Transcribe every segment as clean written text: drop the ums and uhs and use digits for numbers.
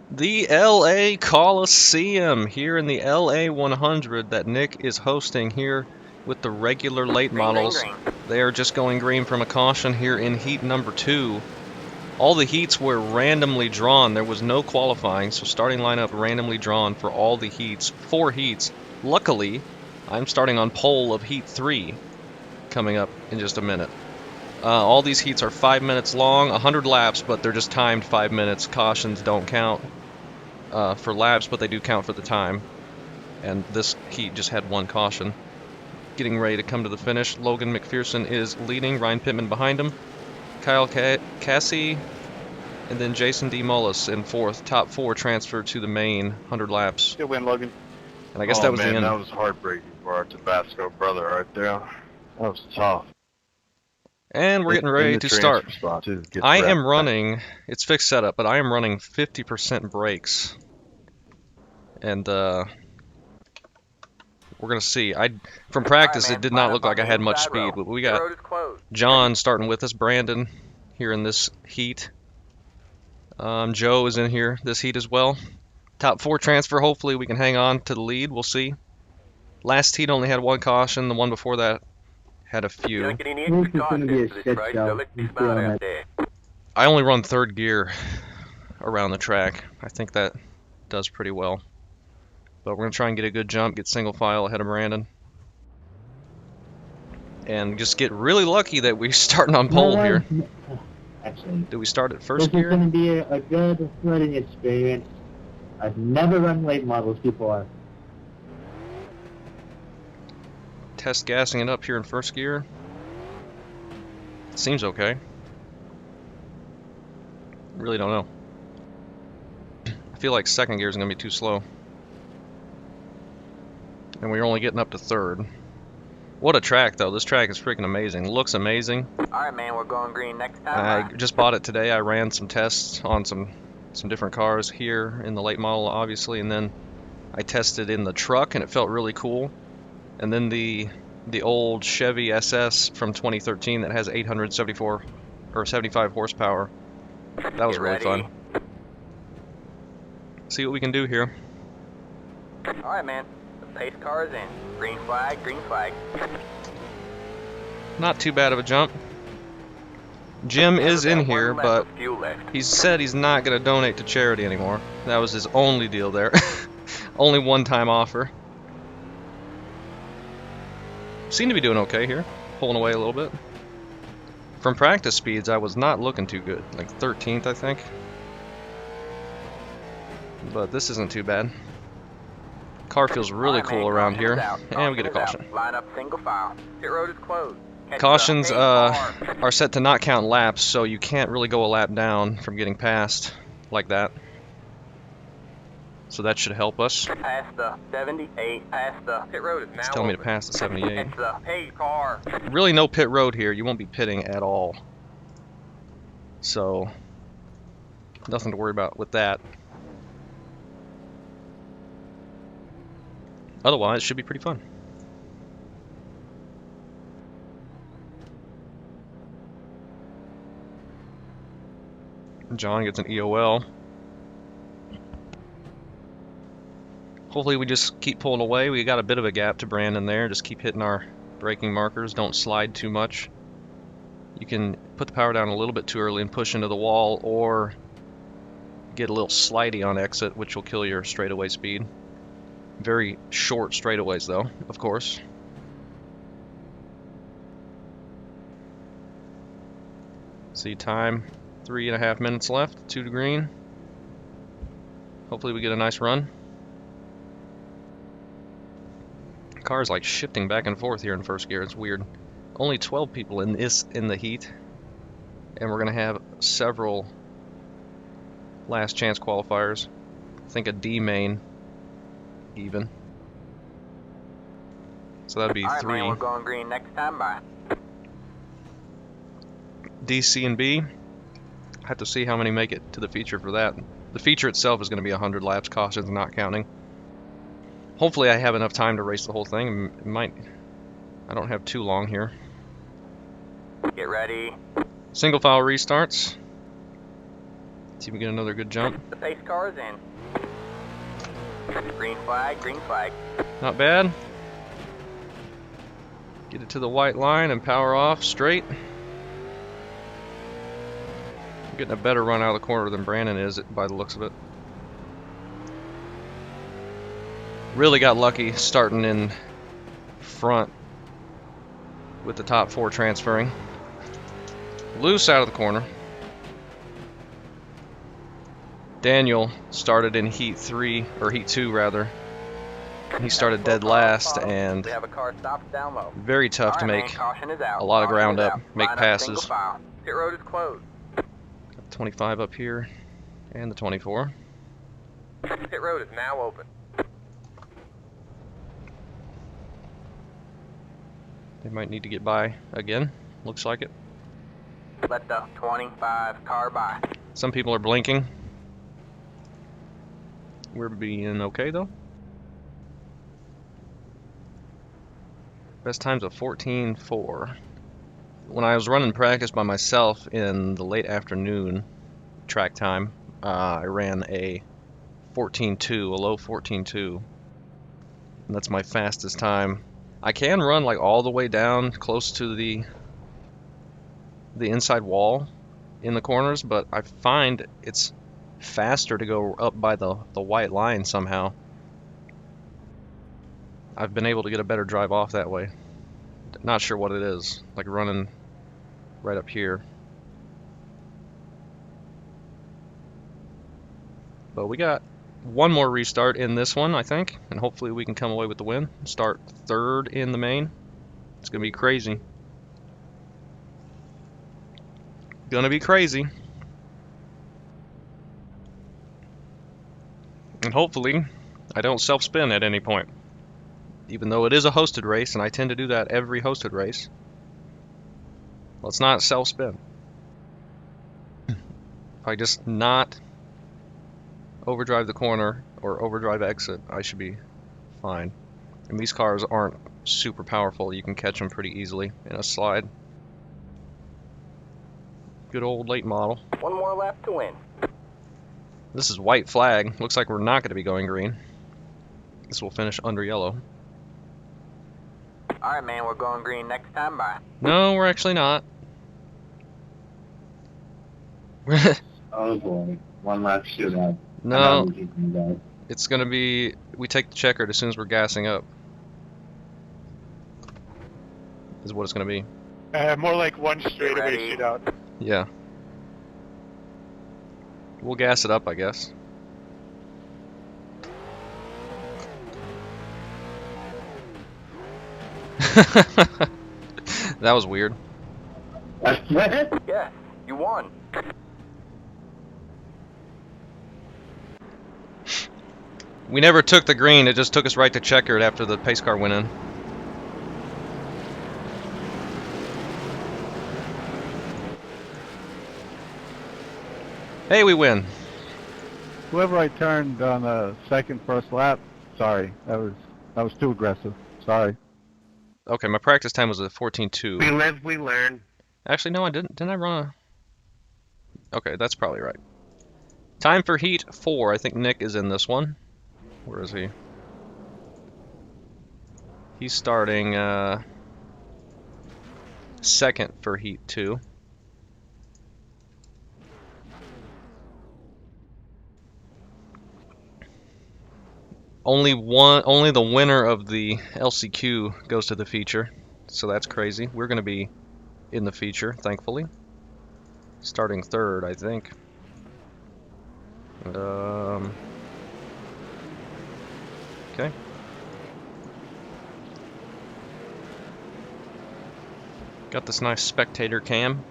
The LA Coliseum here in the LA 100 that Nick is hosting here with the regular late Green, green, models. green. They are just going green from a caution here in heat number 2. All the heats were randomly drawn. There was no qualifying, so starting lineup randomly drawn for all the heats. 4 heats. Luckily, I'm starting on pole of heat 3 coming up in just a minute. All these heats are 5 minutes long, 100 laps, but they're just timed 5 minutes. Cautions don't count for laps, but they do count for the time. And this heat just had 1 caution. Getting ready to come to the finish. Logan McPherson is leading, Ryan Pittman behind him. Kyle Cassie, and then Jason D. Mullis in 4th. Top 4 transferred to the main 100 laps. Good win, Logan. And I guess that was the end. That was heartbreaking for our Tabasco brother right there. That was tough. And we're getting ready to start. Spot too, I am running, it's fixed setup, but I am running 50% brakes. And we're going to see. From practice, it did not look like I had much speed, but we got John starting with us, Brandon here in this heat. Joe is in here this heat as well. Top 4 transfer, hopefully we can hang on to the lead, we'll see. Last heat only had 1 caution, the one before that had a few. This is going to be a shit show. I only run 3rd gear around the track. I think that does pretty well. But we're going to try and get a good jump, get single file ahead of Brandon. And just get really lucky that we're starting on pole here. Actually, Do we start at 1st this gear? is going to be a good running experience. I've never run late models before. Test gassing it up here in 1st gear. Seems okay. Really don't know. I feel like 2nd gear is going to be too slow. And we're only getting up to 3rd. What a track, though. This track is freaking amazing. Looks amazing. Alright, man, we're going green next time. I just bought it today. I ran some tests on some different cars here in the late model, obviously, and then I tested in the truck, and it felt really cool. And then the old Chevy SS from 2013 that has 874 or 75 horsepower. That was really fun. See what we can do here. Alright, man. The pace car is in. Green flag, green flag. Not too bad of a jump. Jim is in here, but he said he's not going to donate to charity anymore. That was his only deal there. Only one-time offer. Seem to be doing okay here. Pulling away a little bit. From practice speeds, I was not looking too good. Like 13th, I think. But this isn't too bad. Car feels really cool around here. And we get a caution. Line up single file. Pit road is closed. Cautions are set to not count laps, so you can't really go a lap down from getting passed like that. So that should help us. Past the 78, past the pit road is now It's telling me to pass the 78. It's the pace car. Really no pit road here. You won't be pitting at all. So, nothing to worry about with that. Otherwise, it should be pretty fun. John gets an EOL. Hopefully we just keep pulling away. We got a bit of a gap to Brandon there. Just keep hitting our braking markers. Don't slide too much. You can put the power down a little bit too early and push into the wall, or get a little slidey on exit, which will kill your straightaway speed. Very short straightaways though, of course. See time, 3.5 minutes left, 2 to green. Hopefully we get a nice run. The car's like shifting back and forth here in 1st gear, it's weird. Only 12 people in the heat, and we're gonna have several last chance qualifiers. I think a D main even. So that'd be All right, 3. man, we're going green next time. Bye. D, C, and B. I have to see how many make it to the feature for that. The feature itself is going to be 100 laps, cautions not counting. Hopefully I have enough time to race the whole thing. I don't have too long here. Get ready. Single file restarts. See if we get another good jump. The pace car is in. Green flag, green flag. Not bad. Get it to the white line and power off straight. I'm getting a better run out of the corner than Brandon is by the looks of it. Really got lucky starting in front with the top 4 transferring. Loose out of the corner. Daniel started in heat 3, or heat 2 rather. He started dead last, and We have a car stopped down low. very tough to All right, make man, caution is out. a lot of Caution ground is up, out. make Line up single passes. file. Pit road is closed. 25 up here, and the 24. Pit road is now open. They might need to get by again, looks like it. Let the 25 car by. Some people are blinking. We're being okay though. Best time's a 14.4. When I was running practice by myself in the late afternoon track time, I ran a 14.2, a low 14.2. And that's my fastest time. I can run like all the way down close to the inside wall in the corners, but I find it's faster to go up by the white line somehow. I've been able to get a better drive off that way. Not sure what it is, like running right up here. But we got one more restart in this one, I think, and hopefully we can come away with the win. Start 3rd in the main. It's gonna be crazy. Gonna be crazy. And hopefully I don't self-spin at any point. Even though it is a hosted race, and I tend to do that every hosted race. Let's not self-spin. If I just not overdrive the corner or overdrive exit, I should be fine. And these cars aren't super powerful. You can catch them pretty easily in a slide. Good old late model. One more lap to win. This is white flag. Looks like we're not going to be going green. This will finish under yellow. All right, man, we're going green next time. Bye. No, we're actually not. Oh boy, one lap shootout. No, it's going to be, we take the checkered as soon as we're gassing up. Is what it's going to be. More like one straightaway shootout. Yeah. We'll gas it up, I guess. That was weird. Yes, you won. We never took the green, it just took us right to checkered after the pace car went in. Hey, we win. Whoever I turned on the first lap, sorry, that was too aggressive. Sorry. Okay, my practice time was a 14.2. We live, we learn. Actually, no, I didn't. Didn't I run a... Okay, that's probably right. Time for heat 4. I think Nick is in this one. Where is he? He's starting 2nd for heat 2. Only the winner of the LCQ goes to the feature, so that's crazy. We're going to be in the feature, thankfully. Starting 3rd, I think. Okay. Got this nice spectator cam.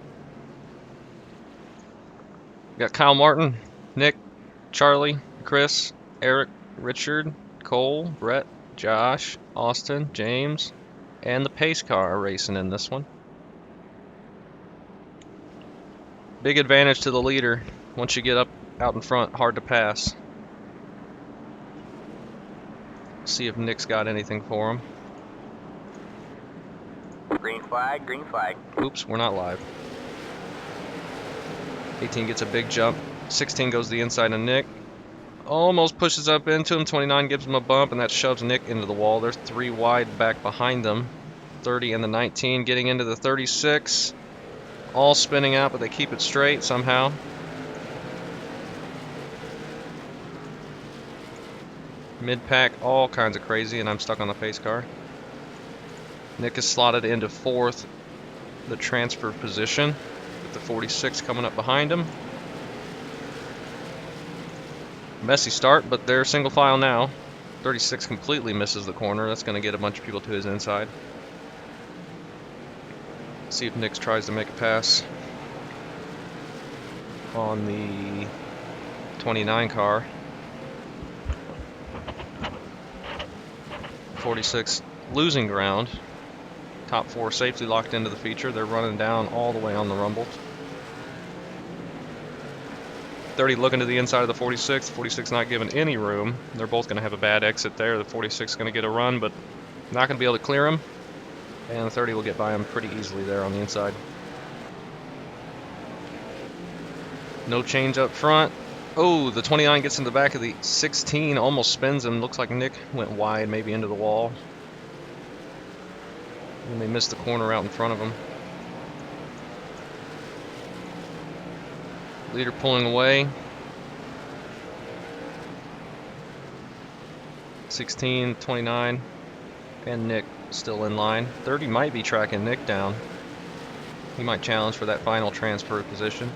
Got Kyle Martin, Nick, Charlie, Chris, Eric, Richard, Cole, Brett, Josh, Austin, James, and the pace car are racing in this one. Big advantage to the leader. Once you get up out in front, hard to pass. See if Nick's got anything for him. Green flag, green flag. Oops, we're not live. 18 gets a big jump. 16 goes to the inside of Nick. Almost pushes up into him. 29 gives him a bump, and that shoves Nick into the wall. There's 3 wide back behind them. 30 and the 19 getting into the 36. All spinning out, but they keep it straight somehow. Mid-pack, all kinds of crazy, and I'm stuck on the pace car. Nick is slotted into 4th, the transfer position, with the 46 coming up behind him. Messy start, but they're single file now. 36 completely misses the corner. That's going to get a bunch of people to his inside. See if Nick tries to make a pass on the 29 car. 46 losing ground. Top 4 safely locked into the feature. They're running down all the way on the rumble. 30 looking to the inside of the 46. 46 not giving any room. They're both going to have a bad exit there. The 46 is going to get a run, but not going to be able to clear him. And the 30 will get by him pretty easily there on the inside. No change up front. Oh, the 29 gets in the back of the 16, almost spins him. Looks like Nick went wide, maybe into the wall. And they missed the corner out in front of him. Leader pulling away. 16, 29, and Nick still in line. 30 might be tracking Nick down. He might challenge for that final transfer position.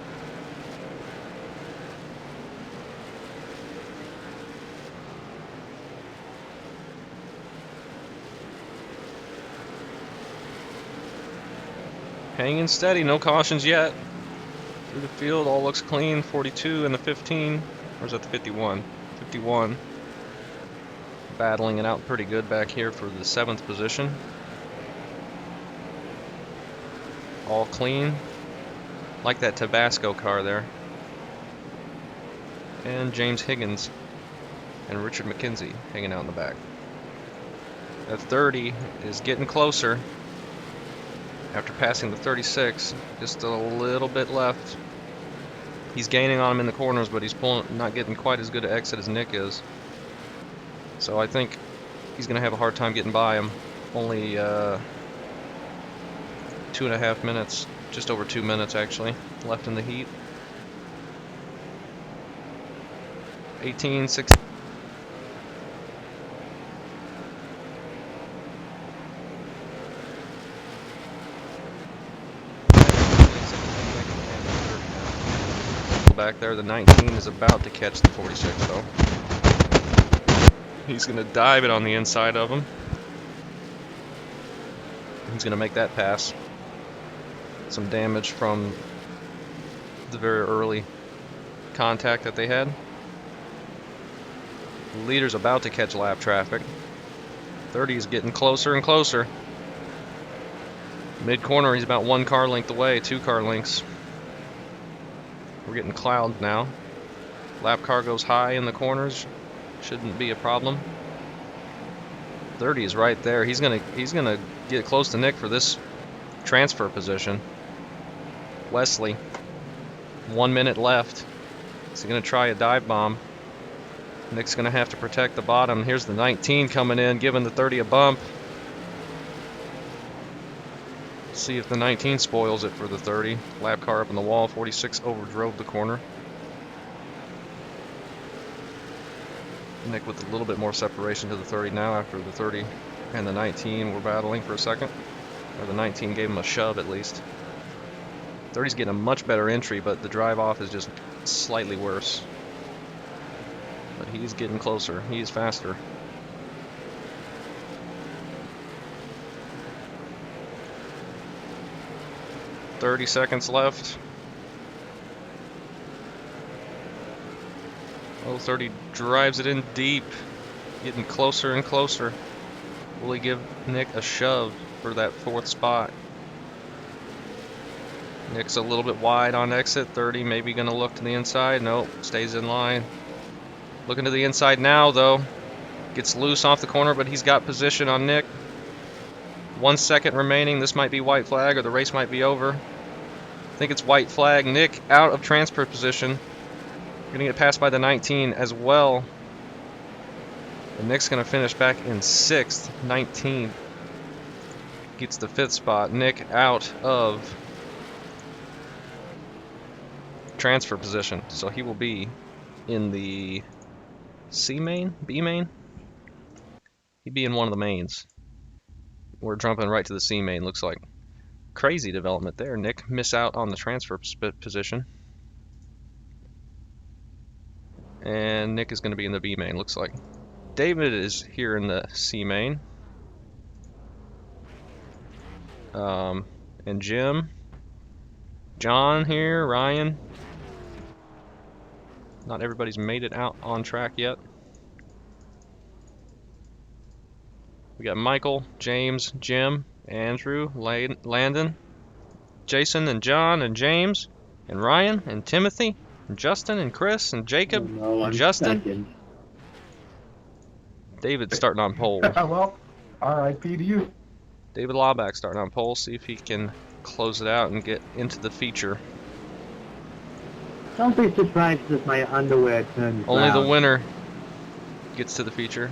Hanging steady, no cautions yet. Through the field, all looks clean. 42 and the 15, or is that the 51? 51. Battling it out pretty good back here for the 7th position. All clean. Like that Tabasco car there. And James Higgins and Richard McKenzie hanging out in the back. That 30 is getting closer. After passing the 36, just a little bit left. He's gaining on him in the corners, but he's not getting quite as good an exit as Nick is. So I think he's going to have a hard time getting by him. Only 2.5 minutes, just over 2 minutes actually, left in the heat. 18, 16. Back there, the 19 is about to catch the 46 though. He's going to dive it on the inside of him. He's going to make that pass. Some damage from the very early contact that they had. The leader's about to catch lap traffic. 30 is getting closer and closer. Mid-corner, he's about 1 car length away, 2 car lengths. We're getting cloud now. Lap car goes high in the corners. Shouldn't be a problem. 30 is right there. He's gonna get close to Nick for this transfer position. Wesley, 1 minute left. Is he gonna try a dive bomb? Nick's gonna have to protect the bottom. Here's the 19 coming in, giving the 30 a bump. See if the 19 spoils it for the 30. Lap car up in the wall. 46 overdrove the corner. Nick with a little bit more separation to the 30 now after the 30 and the 19 were battling for a second. Or the 19 gave him a shove at least. 30's getting a much better entry, but the drive off is just slightly worse. But he's getting closer. He's faster. .30 seconds left. Oh, 30 drives it in deep, getting closer and closer. Will he give Nick a shove for that 4th spot? Nick's a little bit wide on exit. 30 maybe going to look to the inside. Nope, stays in line. Looking to the inside now, though. Gets loose off the corner, but he's got position on Nick. 1 second remaining. This might be white flag, or the race might be over. I think it's white flag. Nick out of transfer position. Gonna get passed by the 19 as well. And Nick's gonna finish back in 6th. 19 gets the 5th spot. Nick out of transfer position, so he will be in the C main, B main. He'd be in one of the mains. We're jumping right to the C main. Looks like crazy development there. Nick miss out on the transfer position. And Nick is going to be in the B main, looks like. David is here in the C main. And Jim. John here, Ryan. Not everybody's made it out on track yet. We got Michael, James, Jim, Andrew, Landon, Jason, and John, and James, and Ryan, and Timothy, and Justin, and Chris, and Jacob, No, and I'm Justin. second. David starting on pole. Well, RIP to you. David Lawback starting on pole. See if he can close it out and get into the feature. Don't be surprised if my underwear turns Only the brown. winner gets to the feature.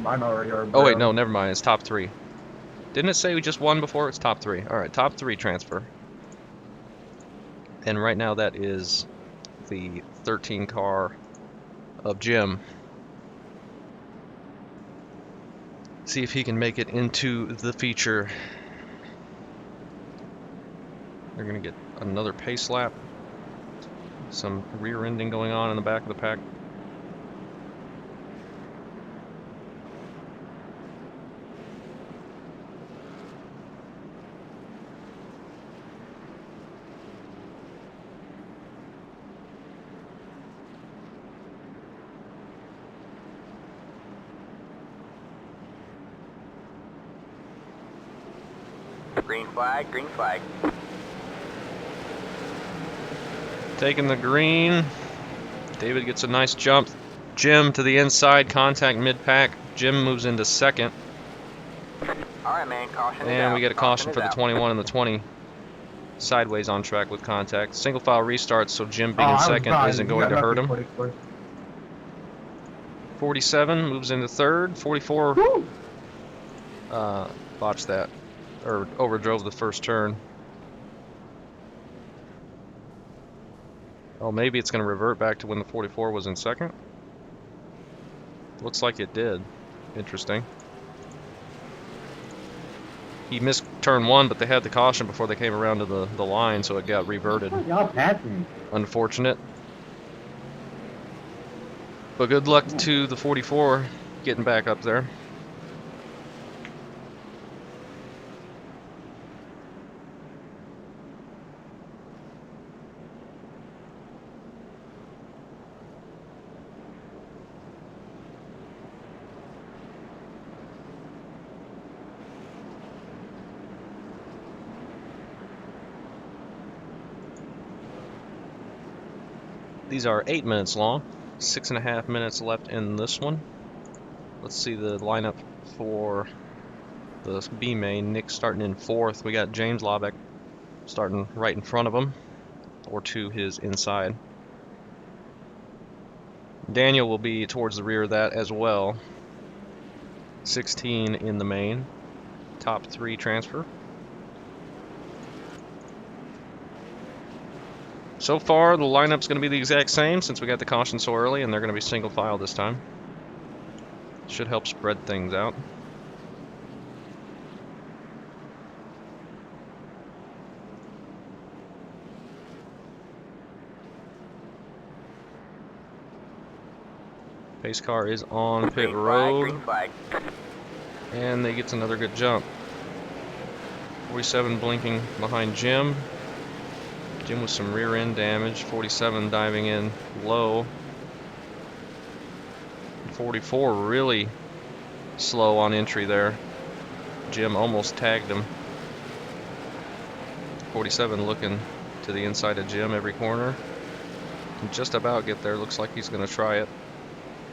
Mine already are. Oh wait, brown. no, never mind. It's top 3. Didn't it say we just won before? It's top 3. All right, top 3 transfer. And right now that is the 13 car of Jim. See if he can make it into the feature. They're gonna get another pace lap. Some rear ending going on in the back of the pack. Green flag, green flag. Taking the green. David gets a nice jump. Jim to the inside, contact mid-pack. Jim moves into 2nd. Alright, man, caution is And out. we get a caution for is the out. 21 and the 20. Sideways on track with contact. Single file restarts, so Jim being Oh, in I was 2nd dying. isn't You going got to hurt lucky, him. 44. 47 moves into 3rd. 44 botched that, or overdrove the first turn. Oh, maybe it's going to revert back to when the 44 was in 2nd. Looks like it did. Interesting. He missed turn 1, but they had the caution before they came around to the line, so it got reverted. Y'all passed me. Unfortunate. But good luck to the 44 getting back up there. These are 8 minutes long. 6.5 minutes left in this one. Let's see the lineup for the B main. Nick starting in 4th. We got James Lawbeck starting right in front of him, or to his inside. Daniel will be towards the rear of that as well. 16 in the main. Top 3 transfer. So far, the lineup's going to be the exact same since we got the caution so early, and they're going to be single file this time. Should help spread things out. Pace car is on pit road, Green flag. and they get another good jump. 47 blinking behind Jim. Jim with some rear end damage. 47 diving in low. 44 really slow on entry there. Jim almost tagged him. 47 looking to the inside of Jim every corner. Can just about get there. Looks like he's going to try it.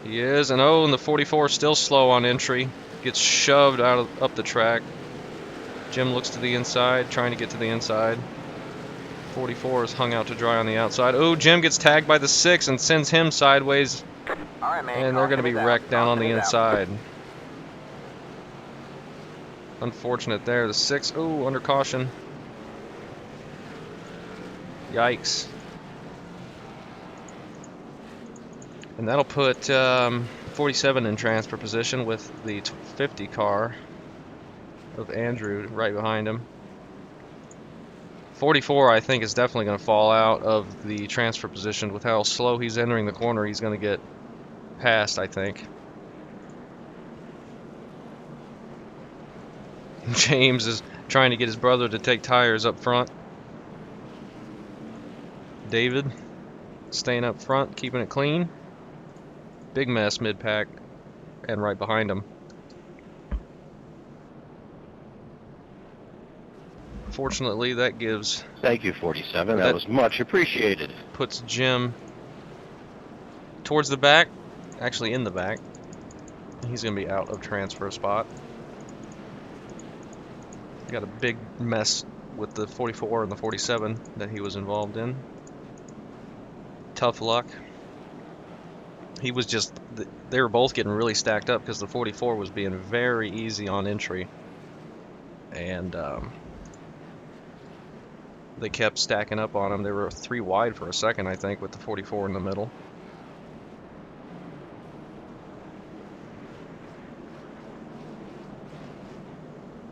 He is, and oh, and the 44 still slow on entry. Gets shoved up the track. Jim looks to the inside, trying to get to the inside. 44 is hung out to dry on the outside. Oh, Jim gets tagged by the 6 and sends him sideways, All right, man. and they're going to be caution is wrecked out. down on the Caution is out. inside. Unfortunate there. The 6, oh, under caution. Yikes. And that'll put 47 in transfer position with the 50 car of Andrew right behind him. 44, I think, is definitely going to fall out of the transfer position. With how slow he's entering the corner, he's going to get passed, I think. James is trying to get his brother to take tires up front. David staying up front, keeping it clean. Big mess mid-pack and right behind him. Fortunately, that gives... Thank you, 47. That was much appreciated. Puts Jim towards the back, actually in the back. He's going to be out of transfer spot. Got a big mess with the 44 and the 47 that he was involved in. Tough luck. He was just, they were both getting really stacked up because the 44 was being very easy on entry. And they kept stacking up on him. They were 3 wide for a second, I think, with the 44 in the middle.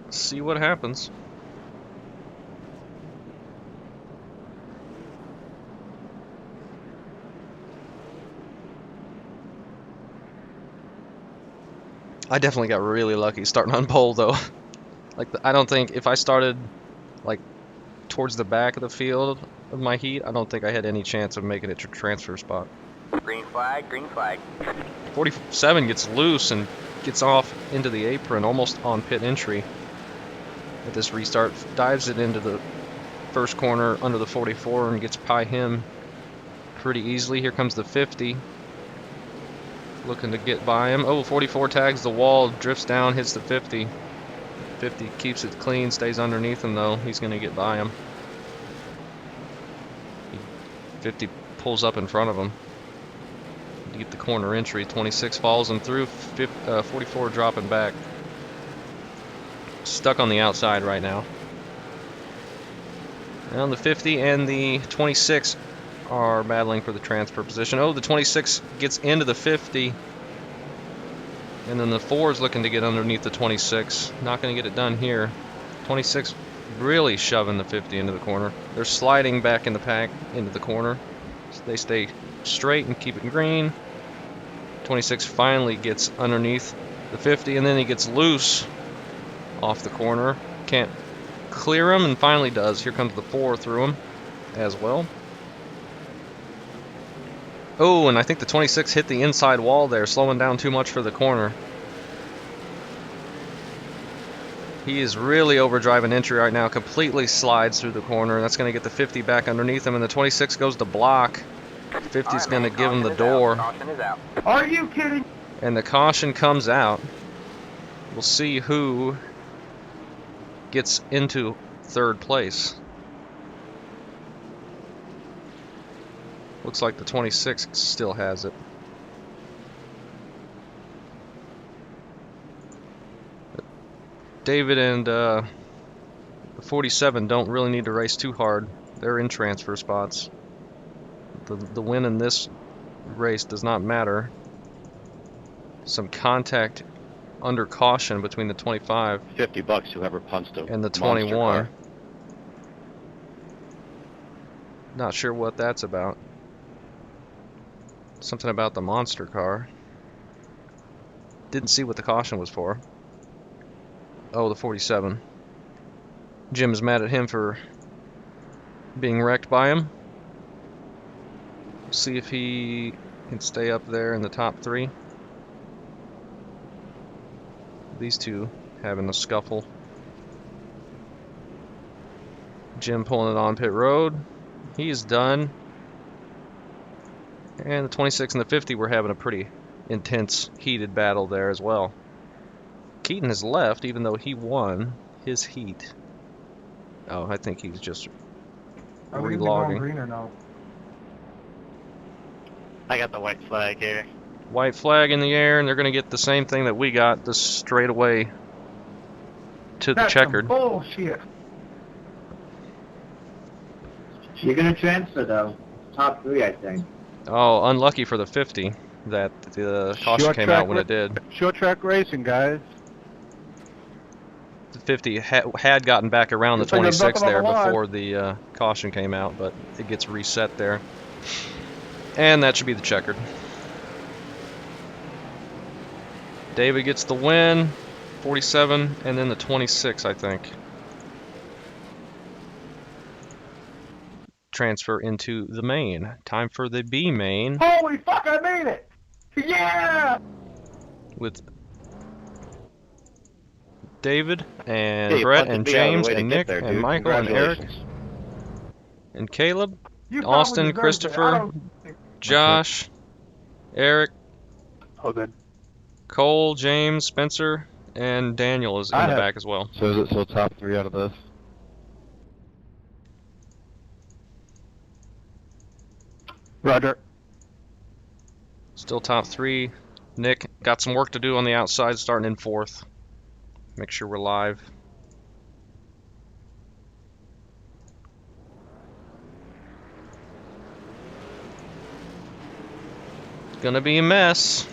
See what happens. I definitely got really lucky starting on pole, though. Like, I don't think if I started like towards the back of the field of my heat, I don't think I had any chance of making it to transfer spot. Green flag, green flag. 47 gets loose and gets off into the apron, almost on pit entry. At this restart, dives it into the first corner under the 44 and gets by him pretty easily. Here comes the 50. Looking to get by him. Oh, 44 tags the wall, drifts down, hits the 50. 50 keeps it clean, stays underneath him though. He's going to get by him. 50 pulls up in front of him to get the corner entry. 26 follows him through. 44 dropping back. Stuck on the outside right now. Now the 50 and the 26 are battling for the transfer position. Oh, the 26 gets into the 50. And then the 4 is looking to get underneath the 26. Not going to get it done here. 26 really shoving the 50 into the corner. They're sliding back in the pack into the corner. So they stay straight and keep it green. 26 finally gets underneath the 50, and then he gets loose off the corner. Can't clear him, and finally does. Here comes the 4 through him as well. Oh, and I think the 26 hit the inside wall there, slowing down too much for the corner. He is really overdriving entry right now. Completely slides through the corner. That's going to get the 50 back underneath him, and the 26 goes to block. 50's going to give him the door. Caution is out. Are you kidding? And the caution comes out. We'll see who gets into third place. Looks like the 26 still has it. David and the 47 don't really need to race too hard. They're in transfer spots. The win in this race does not matter. Some contact under caution between the 25 $50 whoever punched him. and the 21. Not sure what that's about. Something about the monster car. Didn't see what the caution was for. Oh, the 47. Jim's mad at him for being wrecked by him. See if he can stay up there in the top 3. These two having a scuffle. Jim pulling it on pit road. He is done. And the 26 and the 50 were having a pretty intense, heated battle there as well. Keaton has left, even though he won his heat. Oh, I think he's just Are we gonna be going relogging. green or no? I got the white flag here. White flag in the air, and they're going to get the same thing that we got, the straightaway to the That's some checkered. bullshit. You're gonna transfer though. Top 3, I think. Oh, unlucky for the 50 that the caution Short came track out when it did. Short track racing, guys. The 50 had gotten back around the Good thing there's 26 nothing on there the line. before the caution came out, but it gets reset there. And that should be the checkered. David gets the win, 47, and then the 26, I think. Transfer into the main. Time for the B main Holy fuck, I made it! Yeah! with David and Yeah, you Brett punted and me out of the James way to and get Nick there, and dude. Michael and Eric Congratulations. and Caleb, You probably Austin, deserved it. I Christopher, don't think- Josh, Eric, Oh, good. Cole, James, Spencer, and Daniel is in the back as well. So is it still top 3 out of this? Roger. Still top 3. Nick got some work to do on the outside, starting in 4th. Make sure we're live. It's gonna be a mess.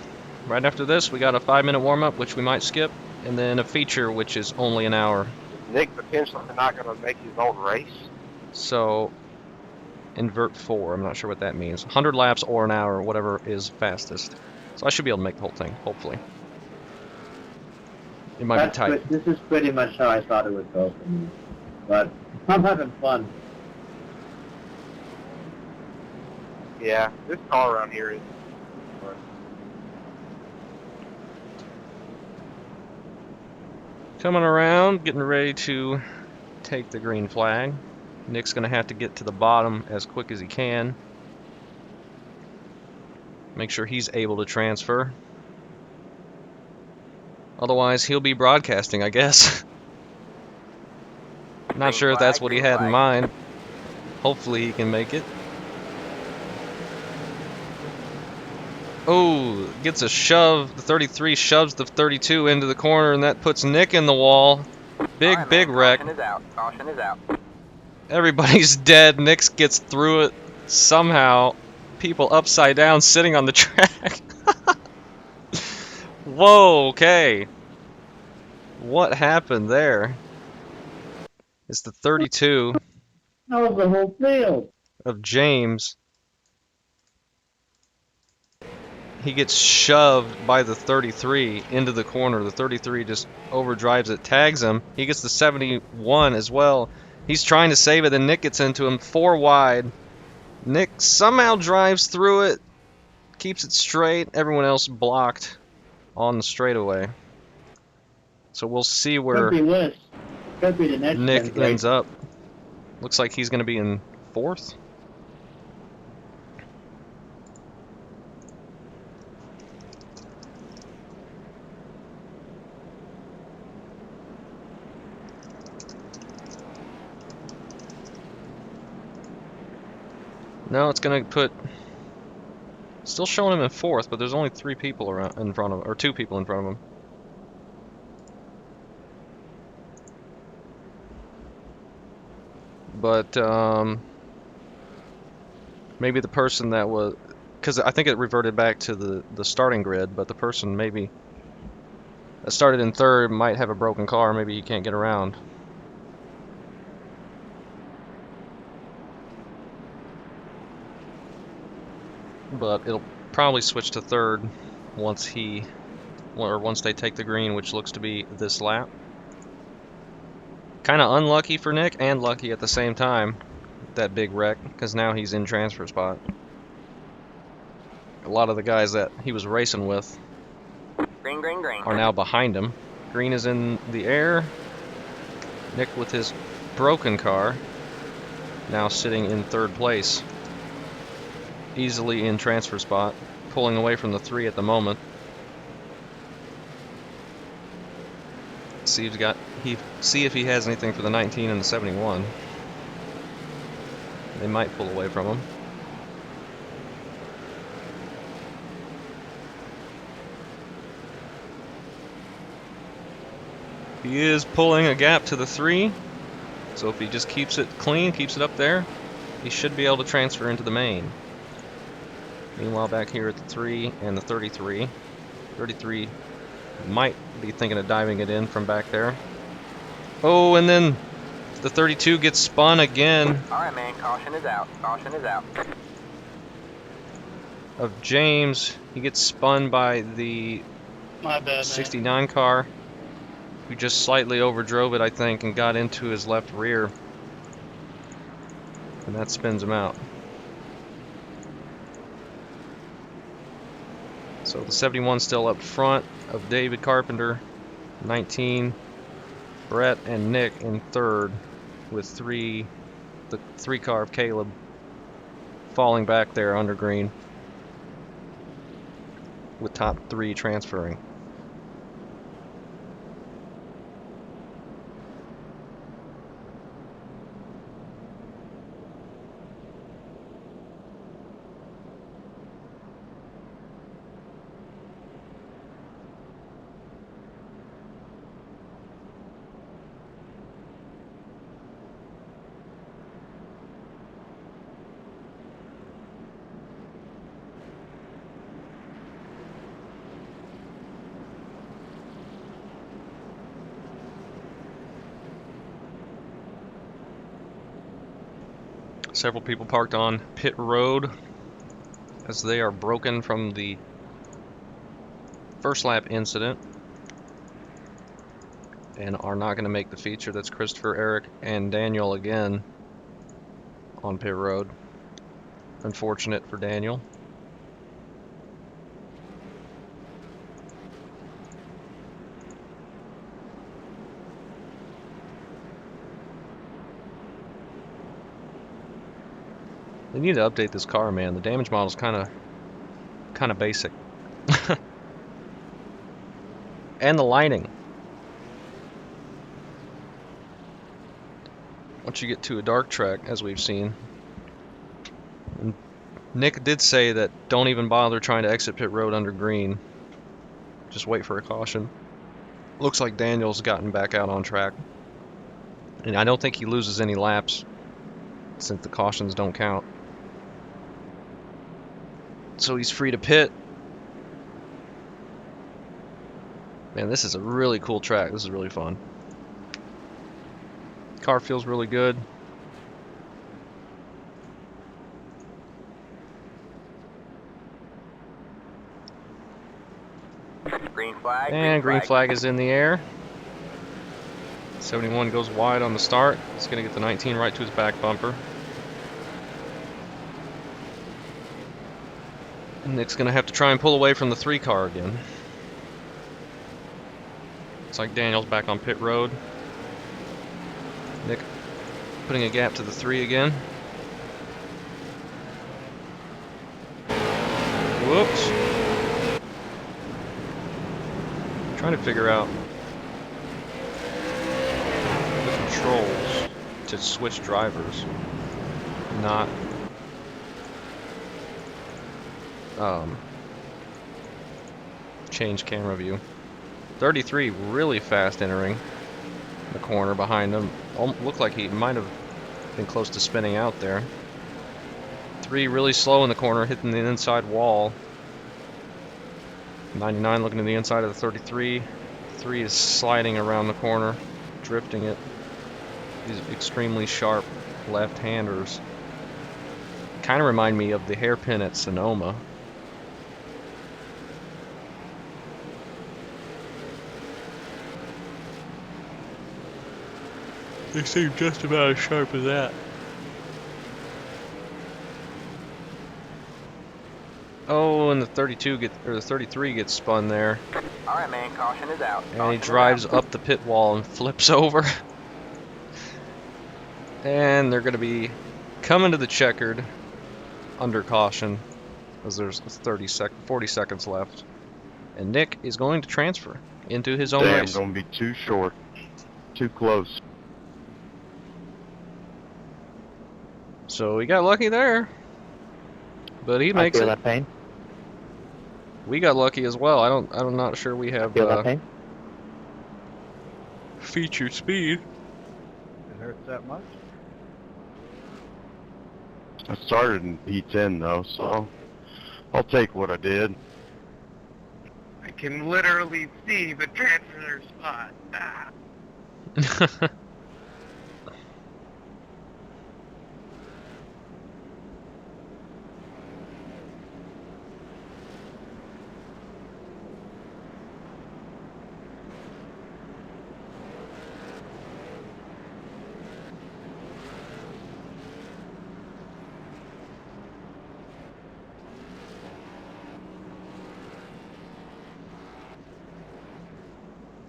Right after this, we got a 5-minute warm-up, which we might skip, and then a feature, which is only an hour. Nick potentially not going to make his own race? So, invert 4. I'm not sure what that means. 100 laps or an hour, whatever is fastest. So I should be able to make the whole thing, hopefully. It might be tight. This is pretty much how I thought it would go for me. But I'm having fun. Yeah, this car around here is... Coming around, getting ready to take the green flag. Nick's going to have to get to the bottom as quick as he can. Make sure he's able to transfer. Otherwise, he'll be broadcasting, I guess. Not sure if that's what he had in mind. Hopefully he can make it. Oh, gets a shove. The 33 shoves the 32 into the corner, and that puts Nick in the wall. Big, Alright, big man, wreck. Caution is out. Caution is out. Everybody's dead. Nick gets through it somehow. People upside down sitting on the track. Whoa, okay. What happened there? It's the 32 That was the whole field. of James. He gets shoved by the 33 into the corner. The 33 just overdrives it, tags him. He gets the 71 as well. He's trying to save it, then Nick gets into him, 4 wide. Nick somehow drives through it, keeps it straight. Everyone else blocked on the straightaway. So we'll see where Could be worse. Could be the next Nick gen ends up. Looks like he's going to be in 4th. No, it's going to put... Still showing him in 4th, but there's only 3 people around in front of him, or 2 people in front of him. But maybe the person that was, because I think it reverted back to the starting grid, but the person maybe that started in 3rd might have a broken car. Maybe he can't get around. But it'll probably switch to 3rd once they take the green, which looks to be this lap. Kind of unlucky for Nick and lucky at the same time, that big wreck, because now he's in transfer spot. A lot of the guys that he was racing with Green, green, green. are now behind him. Green is in the air. Nick with his broken car now sitting in 3rd place. Easily in transfer spot, pulling away from the 3 at the moment. See if he has anything for the 19 and the 71. They might pull away from him. He is pulling a gap to the 3, so if he just keeps it clean, keeps it up there, he should be able to transfer into the main. Meanwhile, back here at the 3 and the 33. 33 might be thinking of diving it in from back there. Oh, and then the 32 gets spun again. Alright, man, caution is out. Caution is out. Of James. He gets spun by the My bad, man. 69 car, who just slightly overdrove it, I think, and got into his left rear. And that spins him out. So the 71 still up front of David Carpenter, 19, Brett and Nick in third, with the 3 car of Caleb falling back there under green, with top 3 transferring. Several people parked on pit road as they are broken from the first lap incident and are not going to make the feature. That's Christopher, Eric, and Daniel again on pit road. Unfortunate for Daniel. They need to update this car, man. The damage model's kind of basic. And the lighting. Once you get to a dark track, as we've seen. And Nick did say that don't even bother trying to exit pit road under green. Just wait for a caution. Looks like Daniel's gotten back out on track. And I don't think he loses any laps since the cautions don't count. So he's free to pit. Man, this is a really cool track. This is really fun. Car feels really good. Green flag. And green flag is in the air. 71 goes wide on the start. He's going to get the 19 right to his back bumper. Nick's going to have to try and pull away from the 3 car again. Looks like Daniel's back on pit road. Nick putting a gap to the 3 again. Whoops. Trying to figure out the controls to switch drivers, not change camera view. 33 really fast entering the corner behind him. Looked like he might have been close to spinning out there. 3 really slow in the corner, hitting the inside wall. 99 looking to the inside of the 33. 3 is sliding around the corner, drifting it. These extremely sharp left-handers kind of remind me of the hairpin at Sonoma. They seem just about as sharp as that. Oh, and the 33 gets spun there. Alright, man, caution is out. And he drives up the pit wall and flips over. And they're going to be coming to the checkered under caution as there's 40 seconds left. And Nick is going to transfer into his own race. Damn, gonna be too short. Too close. So he got lucky there. But he I makes feel it. that pain. We got lucky as well. I'm not sure we have Feel that pain. featured speed. It hurts that much? I started in P10 though, so I'll take what I did. I can literally see the transfer spot. Ah.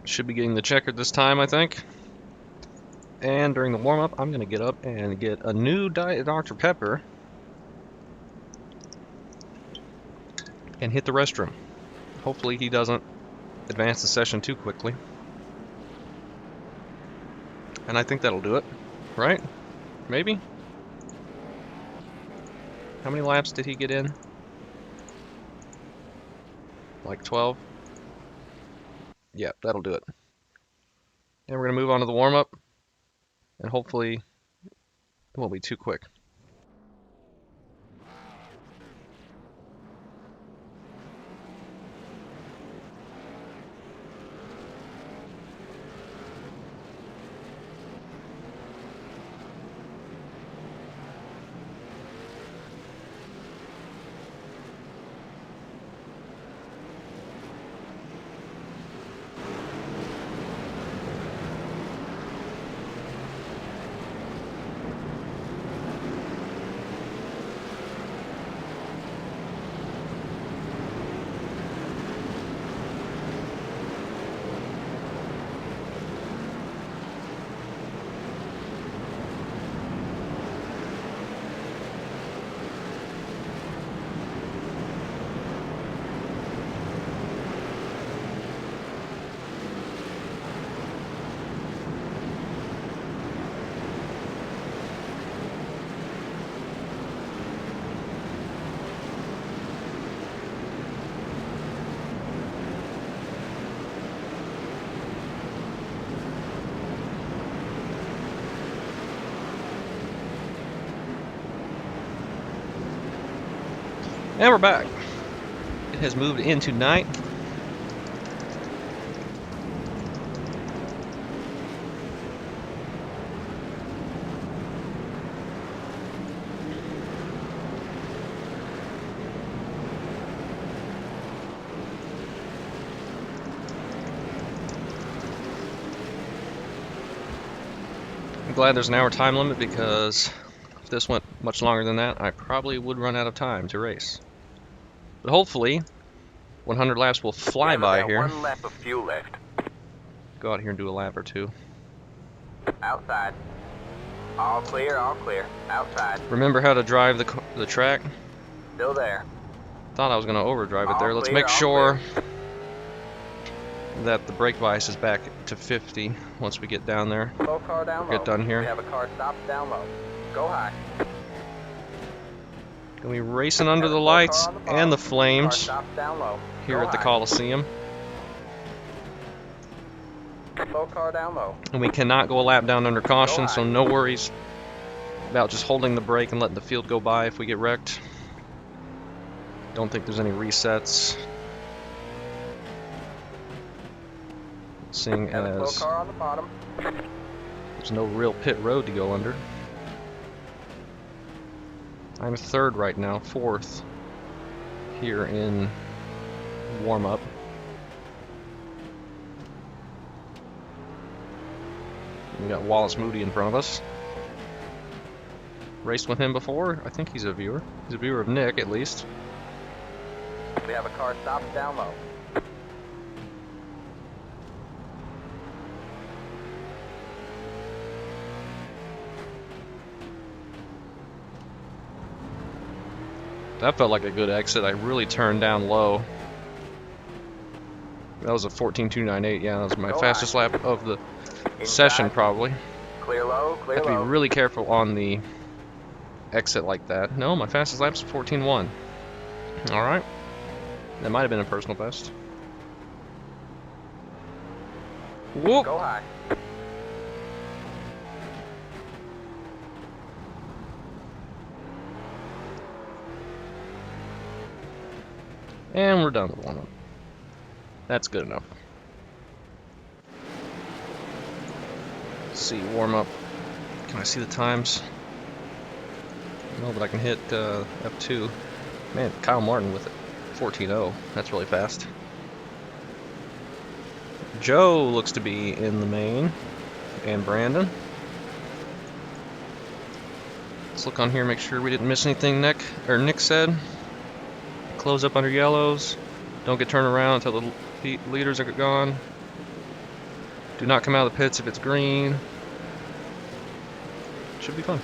Should be getting the checkered this time, I think. And during the warm-up, I'm going to get up and get a new Diet Dr. Pepper and hit the restroom. Hopefully he doesn't advance the session too quickly. And I think that'll do it, right? Maybe? How many laps did he get in? Like 12? Yeah, that'll do it. And we're going to move on to the warm-up. And hopefully it won't be too quick. And we're back. It has moved into night. I'm glad there's an hour time limit because if this went much longer than that, I probably would run out of time to race. But hopefully, 100 laps will fly by here. One lap of fuel left. Go out here and do a lap or two. Outside. All clear, all clear. Outside. Remember how to drive the track? Still there. Thought I was going to overdrive it there. All Let's clear, make all sure that the brake bias is back to 50 once we get down there. Slow car down low. Get done here. We have a car stopped down low. Go high. Gonna be racing under the lights and the flames Car stopped down low. here Go at the high. Coliseum. Slow car down low. And we cannot go a lap down under caution, so no worries about just holding the brake and letting the field go by if we get wrecked. Don't think there's any resets. Seeing Have a as slow car on the bottom. there's no real pit road to go under. I'm third right now, fourth here in warm-up. We got Wallace Moody in front of us. Raced with him before. I think he's a viewer. He's a viewer of Nick, at least. We have a car stopped down low. That felt like a good exit. I really turned down low. That was a 14.298. Yeah, that was my fastest lap of the session, probably. Clear low, clear Have to be low. really careful on the exit like that. No, my fastest lap's 14.1. Alright. That might have been a personal best. Whoop! Go high. And we're done with warm-up. That's good enough. Let's see, warm-up. Can I see the times? No, but I can hit F2. Man, Kyle Martin with it. 14.0. That's really fast. Joe looks to be in the main. And Brandon. Let's look on here, make sure we didn't miss anything Nick said. Close up under yellows. Don't get turned around until the leaders are gone. Do not come out of the pits if it's green. Should be fun.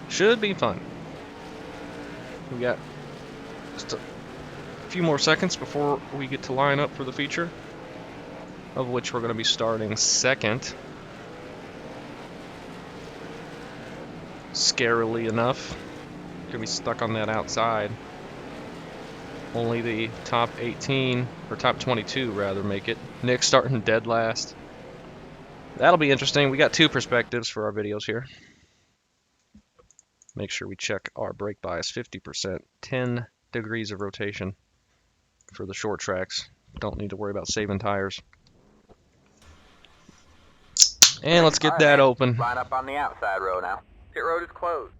Should be fun. We got just a few more seconds before we get to line up for the feature, of which we're going to be starting second. Scarily enough, gonna be stuck on that outside. Only the top 18, or top 22 rather, make it. Nick starting dead last. That'll be interesting. We got two perspectives for our videos here. Make sure we check our brake bias, 50%, 10 degrees of rotation for the short tracks. Don't need to worry about saving tires. And let's get that open. Line up on the outside row now. Pit road is closed.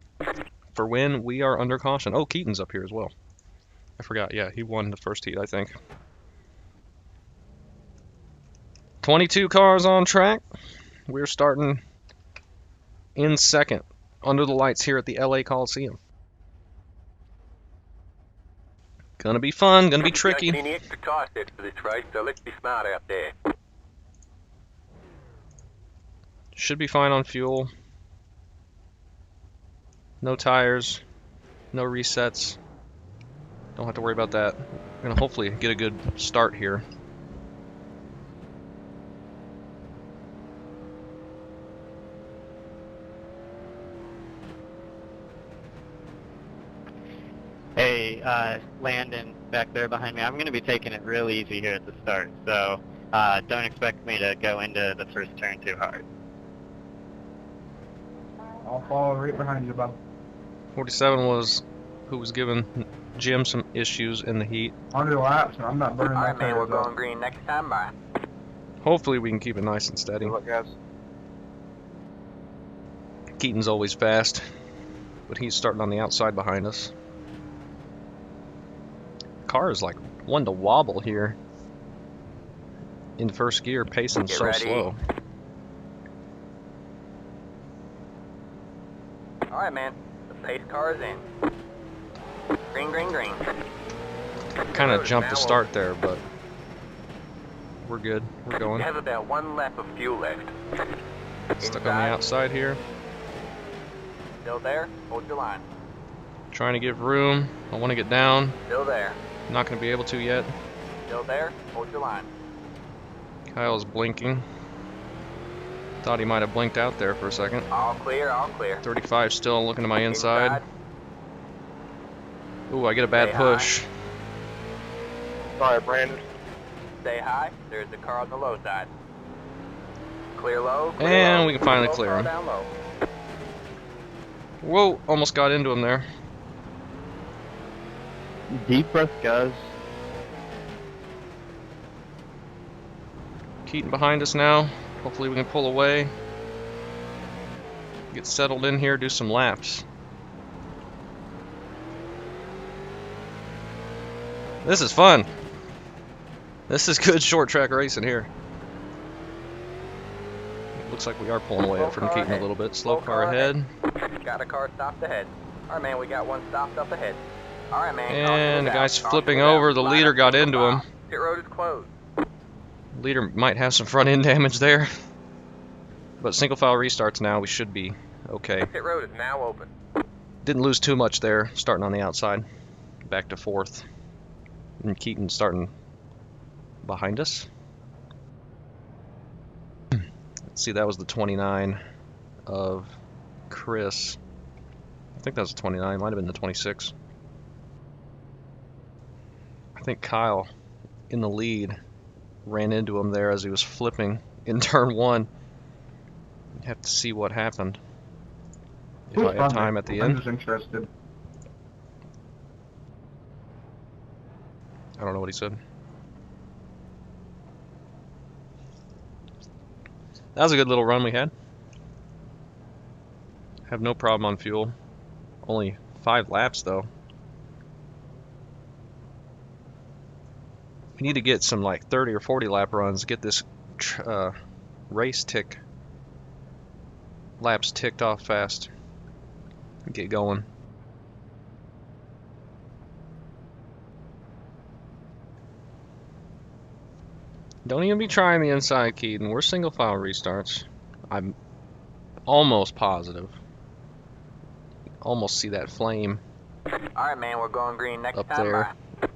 For when we are under caution. Oh, Keaton's up here as well. I forgot. Yeah, he won the first heat, I think. 22 cars on track. We're starting in second under the lights here at the LA Coliseum. Gonna be fun, gonna be tricky. Any extra car sets for this race, so let's be smart out there. Should be fine on fuel. No tires, no resets. Don't have to worry about that. We're gonna hopefully get a good start here. Hey, Landon back there behind me. I'm going to be taking it real easy here at the start, so don't expect me to go into the first turn too hard. I'll follow right behind you, bub. 47 was who was giving Jim some issues in the heat. Under the laps, and I'm not burning my Alright, man, we're tires going up. green next time. Bye. Hopefully we can keep it nice and steady. Good luck, guys. Keaton's always fast, but he's starting on the outside behind us. Car is like one to wobble here in first gear, pacing Get so ready. slow. Alright, man. The pace car is in. Green, green, green. Kind of jumped the start there, but we're good. We're You going. have about one lap of fuel left. Stuck on the outside here. Still there? Hold your line. Trying to give room. I want to get down. Still there. Not going to be able to yet. Still there? Hold your line. Kyle's blinking. Thought he might have blinked out there for a second. All clear, all clear. 35 still looking to my inside. Ooh, I get a bad push. Sorry, Brandon. Stay high. There's the car on the low side. Clear low. Clear And low. we can finally Low clear car him. Down low. Whoa, almost got into him there. Deep breath, guys. Keaton behind us now. Hopefully we can pull away. Get settled in here, do some laps. This is fun. This is good short track racing here. Looks like we are pulling away Slow from car Keaton a ahead. little bit. Slow Slow car car ahead. Got a car stopped ahead. Alright, man, we got one stopped up ahead. Alright, man. And the guy's caution flipping is out. over. The Line leader up got single into file. him. Pit road is closed. Leader might have some front end damage there. But single file restarts now. We should be okay. Pit road is now open. Didn't lose too much there, starting on the outside. Back to fourth. And Keaton starting behind us. Let's see, that was the 29 of Chris. I think that was the 29, might have been the 26. I think Kyle, in the lead, ran into him there as he was flipping in turn 1. You have to see what happened. If I have time at the I'm end. just interested. I don't know what he said. That was a good little run we had. Have no problem on fuel. Only 5 laps though. We need to get some like 30 or 40 lap runs. Get this race laps ticked off fast. Get going. Don't even be trying the inside, Keaton. We're single file restarts. I'm almost positive. Almost see that flame Alright, man, we're going green next up time. there Bye.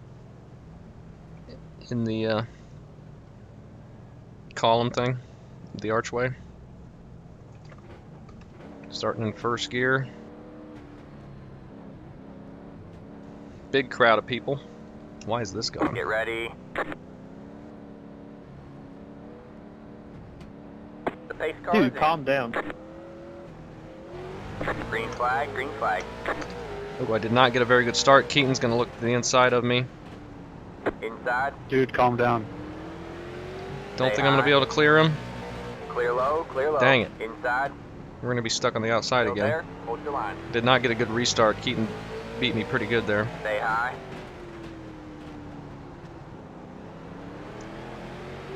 in the column thing, the archway. Starting in first gear. Big crowd of people. Why is this going? Get ready. The pace car Dude, calm down. Green flag, green flag. Oh, I did not get a very good start. Keaton's going to look to the inside of me. Inside, Dude, calm down. Don't Stay think I'm going to be high. able to clear him. clear low, clear low. Dang it. Inside, We're going to be stuck on the outside still again. there, hold your line. Did not get a good restart. Keaton beat me pretty good there. Stay high.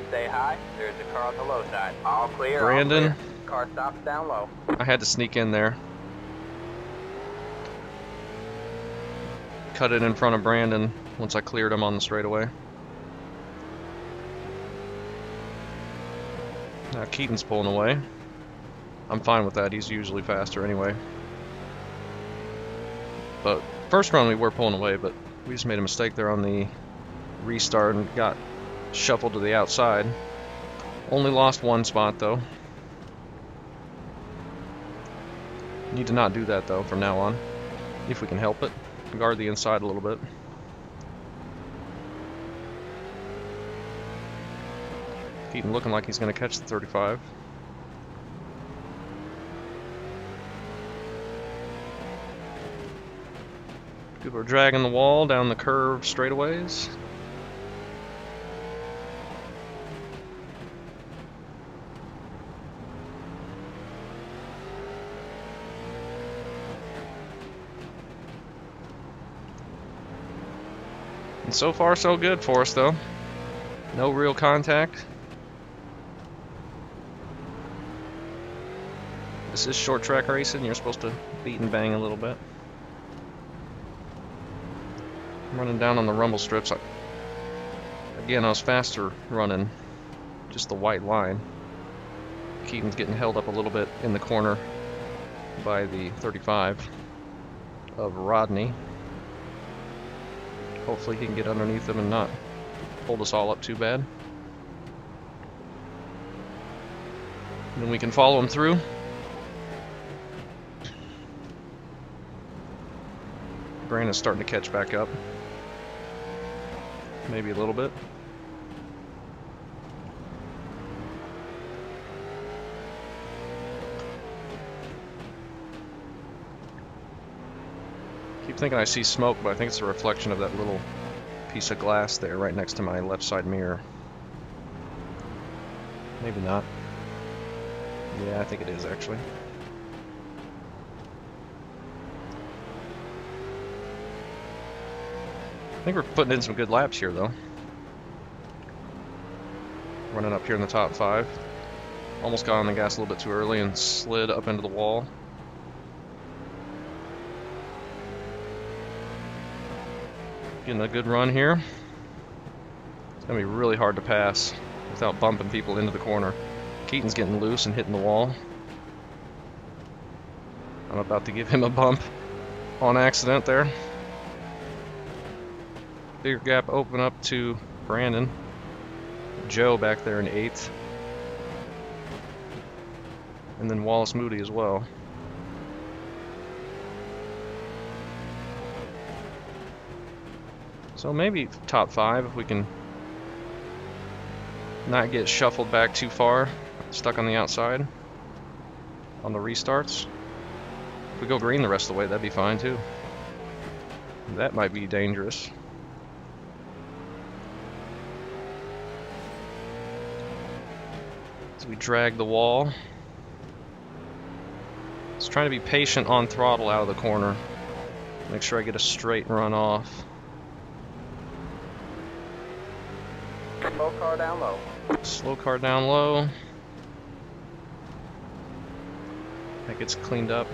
Stay high, there's a car on the low side. All clear, Brandon. all clear. Car stops down low. I had to sneak in there. Cut it in front of Brandon once I cleared him on the straightaway. Now Keaton's pulling away. I'm fine with that. He's usually faster anyway. But first run we were pulling away, but we just made a mistake there on the restart and got shuffled to the outside. Only lost 1 spot though. Need to not do that though from now on, if we can help it. Guard the inside a little bit. Keaton looking like he's going to catch the 35. People are dragging the wall down the curve straightaways. And so far so good for us though. No real contact. This is short track racing. You're supposed to beat and bang a little bit. I'm running down on the rumble strips. Again, I was faster running just the white line. Keaton's getting held up a little bit in the corner by the 35 of Rodney. Hopefully he can get underneath them and not hold us all up too bad. And then we can follow him through. Brandon's starting to catch back up. Maybe a little bit. Keep thinking I see smoke, but I think it's a reflection of that little piece of glass there right next to my left side mirror. Maybe not. Yeah, I think it is actually. I think we're putting in some good laps here though. Running up here in the top 5. Almost got on the gas a little bit too early and slid up into the wall. Getting a good run here. It's gonna be really hard to pass without bumping people into the corner. Keaton's getting loose and hitting the wall. I'm about to give him a bump on accident there. Bigger gap open up to Brandon. Joe back there in 8th. And then Wallace Moody as well. So maybe top 5 if we can not get shuffled back too far, stuck on the outside on the restarts. If we go green the rest of the way, that'd be fine too. That might be dangerous. As we drag the wall. Just trying to be patient on throttle out of the corner. Make sure I get a straight run off. Slow car down low. Slow car down low. That gets cleaned up.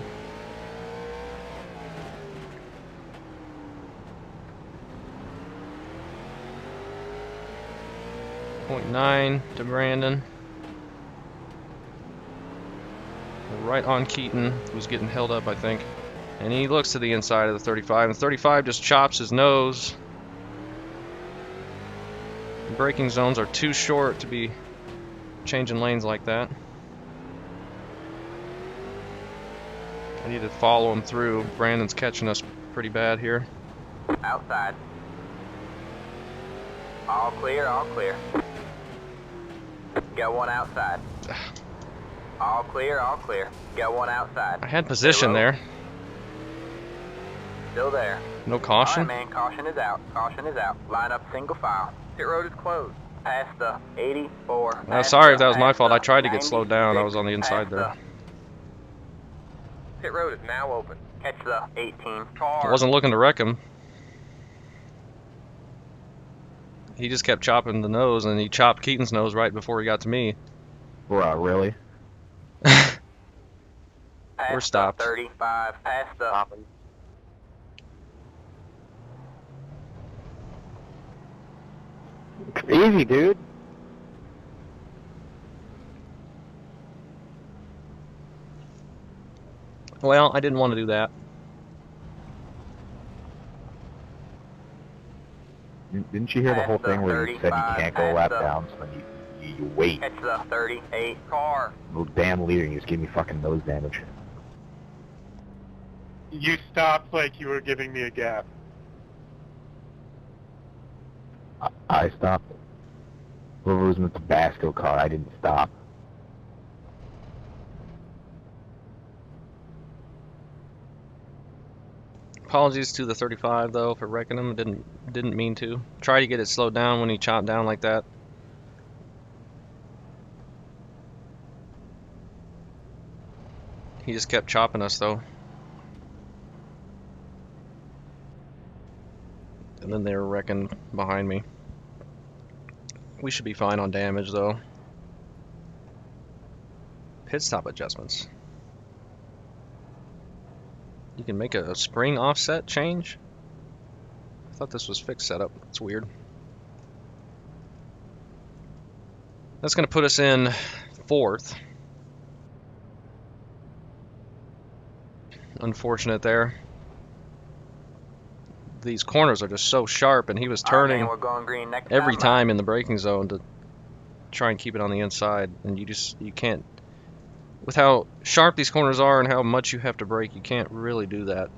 .9 to Brandon. Right on Keaton, who's getting held up, I think. And he looks to the inside of the 35, and 35 just chops his nose. The braking zones are too short to be changing lanes like that. I need to follow him through. Brandon's catching us pretty bad here. Outside. All clear, all clear. Got one outside. All clear, all clear. Got one outside. I had position there. Still there. No caution? Alright, man, caution is out. Caution is out. Line up single file. Pit road is closed. Past the 84. Sorry if that was my fault. I tried to get slowed down. I was on the inside there. Pit road is now open. Catch the 18 car. I wasn't looking to wreck him. He just kept chopping the nose, and he chopped Keaton's nose right before he got to me. Bruh, really? We're stopped. 35. Past the. Easy, dude. Well, I didn't want to do that. Didn't you hear the whole thing where you said you can't go lap down, so then you wait? Catch the 38 car. Little damn leader, you just gave me fucking nose damage. You stopped like you were giving me a gap. I stopped. Whoever was in the Tabasco car, I didn't stop. Apologies to the 35 though for wrecking him. Didn't mean to. Try to get it slowed down when he chopped down like that. He just kept chopping us though. And then they were wrecking behind me. We should be fine on damage though. Pit stop adjustments. You can make a spring offset change? I thought this was fixed setup. It's weird. That's going to put us in 4th. Unfortunate there. These corners are just so sharp, and he was turning We're going green next every time in the braking zone to try and keep it on the inside, and you can't. With how sharp these corners are and how much you have to brake, you can't really do that.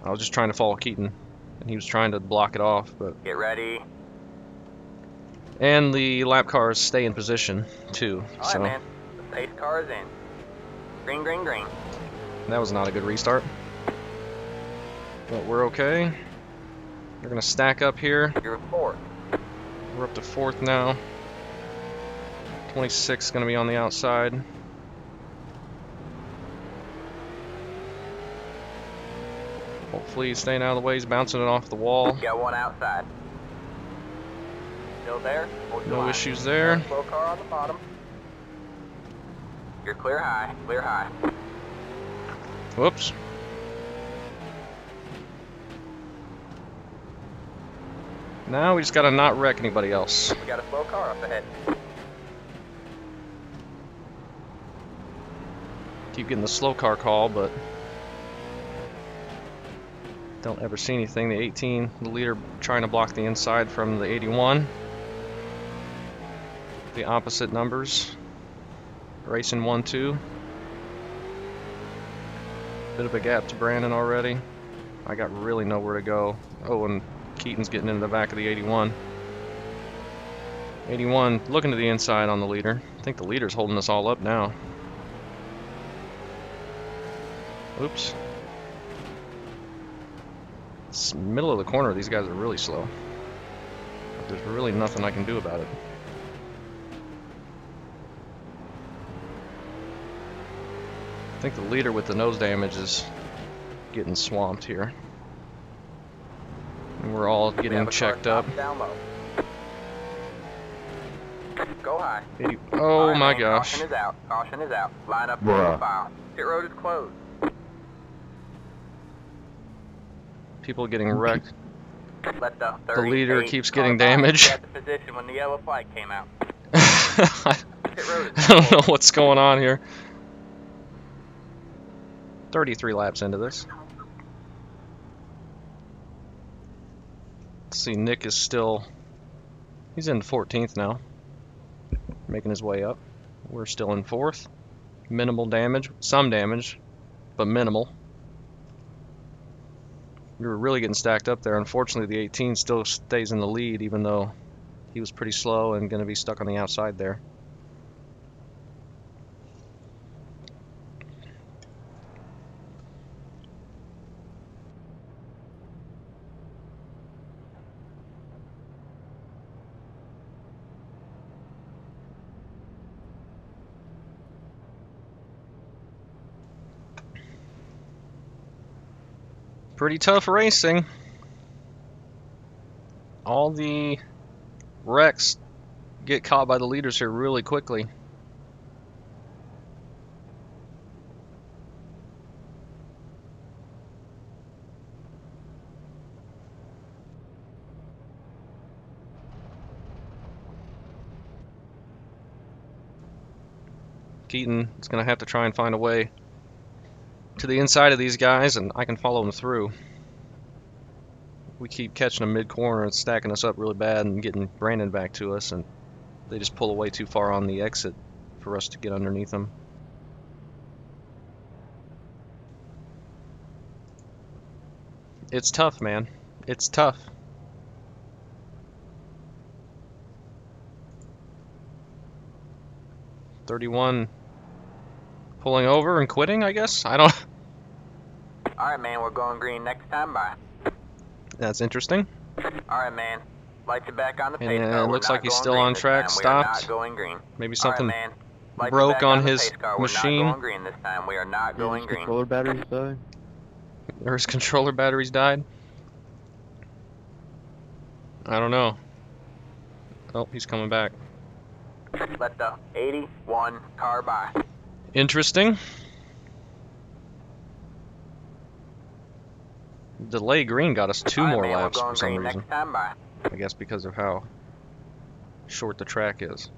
I was just trying to follow Keaton, and he was trying to block it off, but... Get ready. And the lap cars stay in position, too, Alright, man. The pace car is in. Green, green, green. That was not a good restart. But we're okay. We're going to stack up here. You're 4th. We're up to 4th now. 26 is going to be on the outside. Hopefully he's staying out of the way. He's bouncing it off the wall. Got one outside. Still there? No issues there. Slow car on the bottom. You're clear high. Clear high. Whoops. Now we just got to not wreck anybody else. We got a slow car up ahead. Keep getting the slow car call, but don't ever see anything. The 18, the leader trying to block the inside from the 81. the opposite numbers. Racing 1-2. Bit of a gap to Brandon already. I got really nowhere to go. Oh, and Keaton's getting into the back of the 81. 81 looking to the inside on the leader. I think the leader's holding us all up now. Oops. It's middle of the corner. These guys are really slow. But there's really nothing I can do about it. I think the leader with the nose damage is getting swamped here. And we're all getting checked up. Down low. Go high. Oh Alright, my man, gosh. Caution is out. Caution is out. Line up Bruh. single file. Pit road is closed. People getting wrecked. Let the The leader 38 keeps car getting by damage. get the position when the yellow flag came out. I Pit road is don't know closed. what's going on here. 33 laps into this. Let's see, Nick is still... He's in 14th now. Making his way up. We're still in 4th. Minimal damage. Some damage, but minimal. We were really getting stacked up there. Unfortunately, the 18 still stays in the lead, even though he was pretty slow and going to be stuck on the outside there. Pretty tough racing. All the wrecks get caught by the leaders here really quickly. Keaton is going to have to try and find a way to the inside of these guys, and I can follow them through. We keep catching them mid-corner and stacking us up really bad and getting Brandon back to us, and they just pull away too far on the exit for us to get underneath them. It's tough, man. It's tough. .31 pulling over and quitting, I guess? I don't... Alright, man, we're going green next time by. That's interesting. Alright, man. Light you back on the pace And car. it We're looks not like he's going still green on this track, time. We are stopped. not going green. Maybe something Alright, man. Light you broke back on the his pace car. We're machine. not going green this time. We are not going green. Controller batteries died. Or his controller batteries died. I don't know. Oh, he's coming back. Let the 81 car by. Interesting. Delay green got us 2 Alright, more man, laps we're going for some green reason. next time by. I guess because of how short the track is.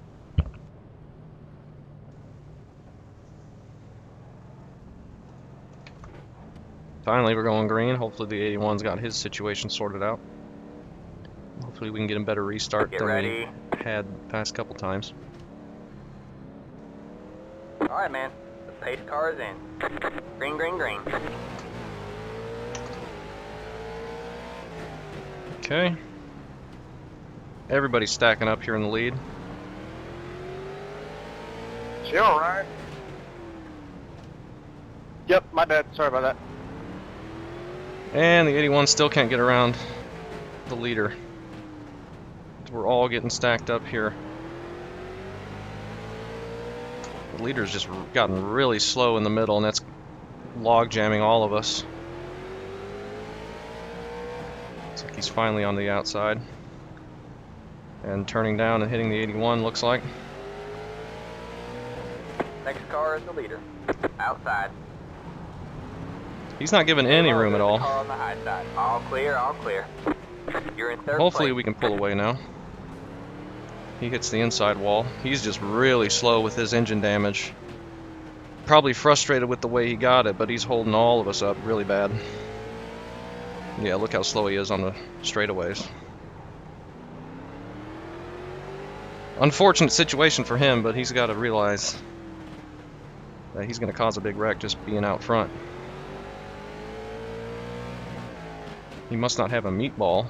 Finally, we're going green. Hopefully the 81's got his situation sorted out. Hopefully we can get a better restart Get than ready. we had the past couple times. Alright, man. The pace car is in. Green, green, green. Okay. Everybody's stacking up here in the lead. She alright? Yep, my bad. Sorry about that. And the 81 still can't get around the leader. We're all getting stacked up here. The leader's just gotten really slow in the middle, and that's log jamming all of us. Looks like he's finally on the outside. And turning down and hitting the 81, looks like. Next car is the leader. Outside. He's not giving any room at all. Car on the high side. All clear, all clear. You're in third Hopefully place. we can pull away now. He hits the inside wall. He's just really slow with his engine damage. Probably frustrated with the way he got it, but he's holding all of us up really bad. Yeah, look how slow he is on the straightaways. Unfortunate situation for him, but he's got to realize that he's going to cause a big wreck just being out front. He must not have a meatball,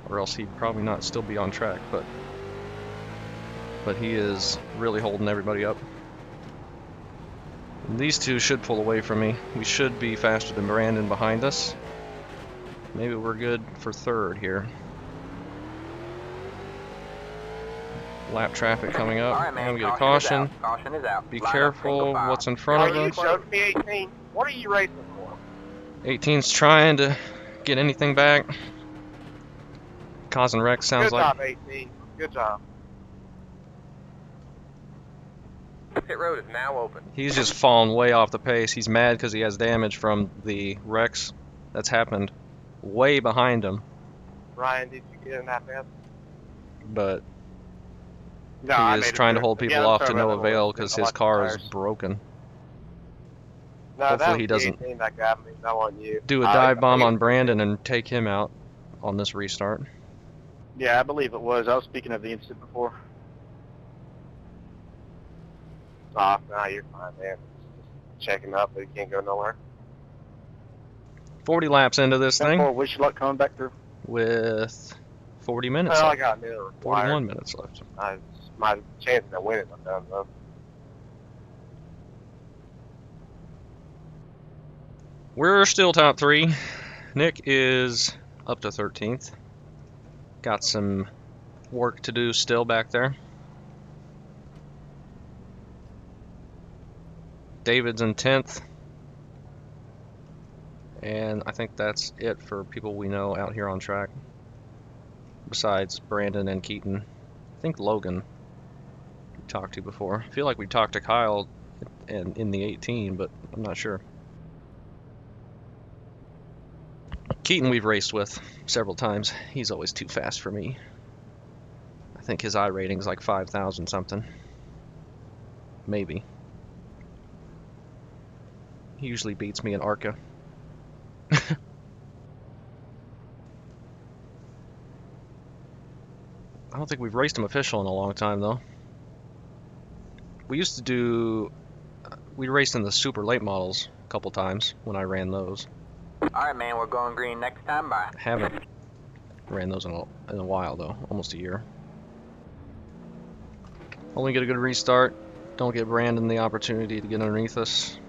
or else he'd probably not still be on track, but he is really holding everybody up. And these two should pull away from me. We should be faster than Brandon behind us. Maybe we're good for third here. Lap traffic coming up. All right, man. And we get a Caution caution. is out. Caution is out. Be Line up careful single file. what's in front of Are you us. showing me 18? What are you racing for? 18's trying to get anything back. Causing wrecks sounds Good like. job, 18. Good job. Pit road is now open. He's just fallen way off the pace. He's mad because he has damage from the wrecks that's happened way behind him. Ryan, did you get in that mess? But No, I he made is it trying to through. hold people Yeah, I'm off to sorry no about that. avail because his Electric car is tires. broken. No, hopefully that was he the doesn't 18 that got me. That wasn't you. Do a dive bomb on Brandon and take him out on this restart. Yeah, I believe it was. I was speaking of the incident before. Oh, no, you're fine, man. Just checking up, but you can't go nowhere. 40 laps into this thing Wish you luck coming back through. with 40 minutes Well, I left. got near required. 41 minutes left. My chances of winning are done, though. We're still top 3. Nick is up to 13th. Got some work to do still back there. David's in 10th. And I think that's it for people we know out here on track. Besides Brandon and Keaton. I think Logan we talked to before. I feel like we talked to Kyle in the 18, but I'm not sure. Keaton we've raced with several times. He's always too fast for me. I think his iRating's like 5,000 something. Maybe. He usually beats me in ARCA. I don't think we've raced him official in a long time though. We used to do... We raced in the super late models a couple times when I ran those. Alright, man, we're going green next time. Bye. I haven't ran those in a while though, almost a year. Only get a good restart. Don't give Brandon the opportunity to get underneath us.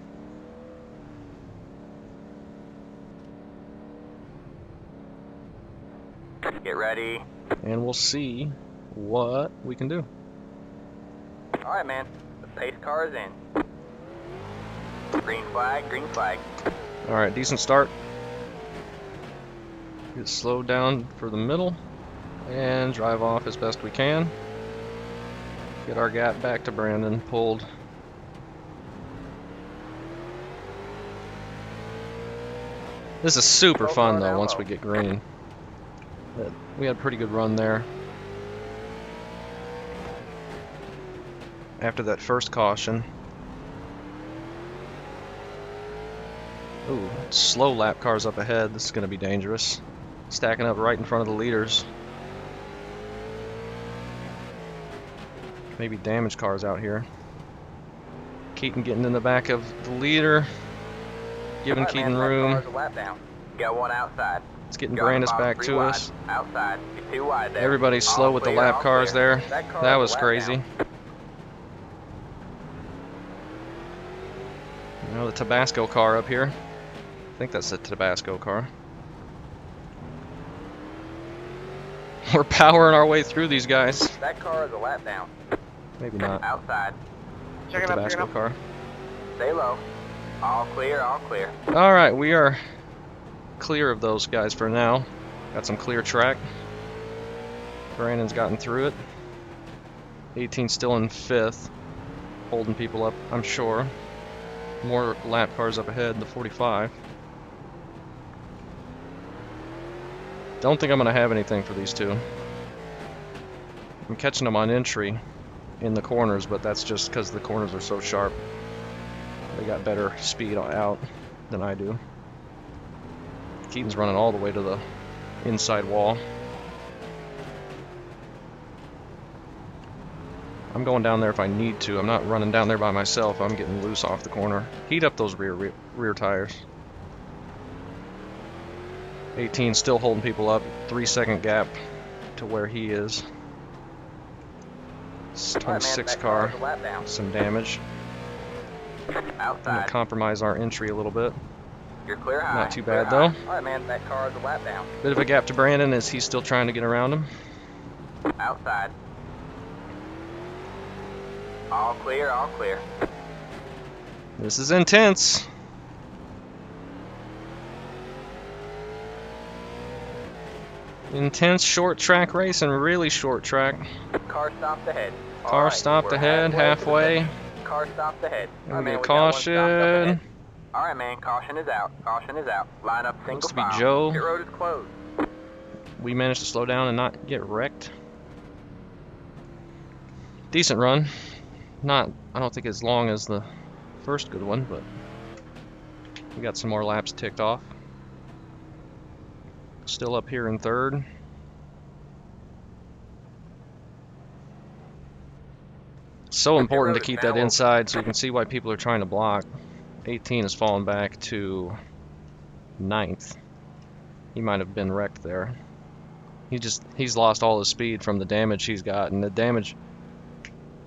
Get ready. And we'll see what we can do. Alright, man. The pace car is in. Green flag, green flag. Alright, decent start. Get slowed down for the middle and drive off as best we can. Get our gap back to Brandon pulled. This is super fun though once we get green. We had a pretty good run there. After that first caution. Ooh, slow lap cars up ahead. This is going to be dangerous. Stacking up right in front of the leaders. Maybe damage cars out here. Keaton getting in the back of the leader. Giving Alright, Keaton man, that room. car's a lap down. Got one outside. It's getting Got Brandis him about back 3 to wide. us. Outside. You're too wide there. Everybody's All slow with the clear, lap all cars clear. there. That car That is a was lap crazy. down. You know, the Tabasco car up here. I think that's the Tabasco car. We're powering our way through these guys. That car is a lap down. Maybe not. Outside. The Checking up, Tabasco car. Stay low. All clear, all clear. Alright, we are clear of those guys for now. Got some clear track. Brandon's gotten through it. 18 still in 5th. Holding people up, I'm sure. More lap cars up ahead, the 45. Don't think I'm going to have anything for these two. I'm catching them on entry in the corners, but that's just because the corners are so sharp. They got better speed out than I do. Keaton's running all the way to the inside wall. I'm going down there if I need to. I'm not running down there by myself. I'm getting loose off the corner. Heat up those rear tires. 18 still holding people up. 3-second gap to where he is. It's 26 car. Some damage. I'm gonna compromise our entry a little bit. You're clear high. Not too bad though. Alright, man, that car is a lap down. Bit of a gap to Brandon as he's still trying to get around him. Outside. All clear, all clear. This is intense. Intense short track race and really short track. Car stopped ahead. Car stopped ahead, halfway. Car stopped ahead. Gonna be a caution. Alright, man, caution is out. Caution is out. Line up single Looks to be file. Joe. Pit road is closed. We managed to slow down and not get wrecked. Decent run. Not, I don't think as long as the first good one, but we got some more laps ticked off. Still up here in third. So important to keep that inside so you can see why people are trying to block. 18 has fallen back to 9th. He might have been wrecked there. He's lost all his speed from the damage he's got, and the damage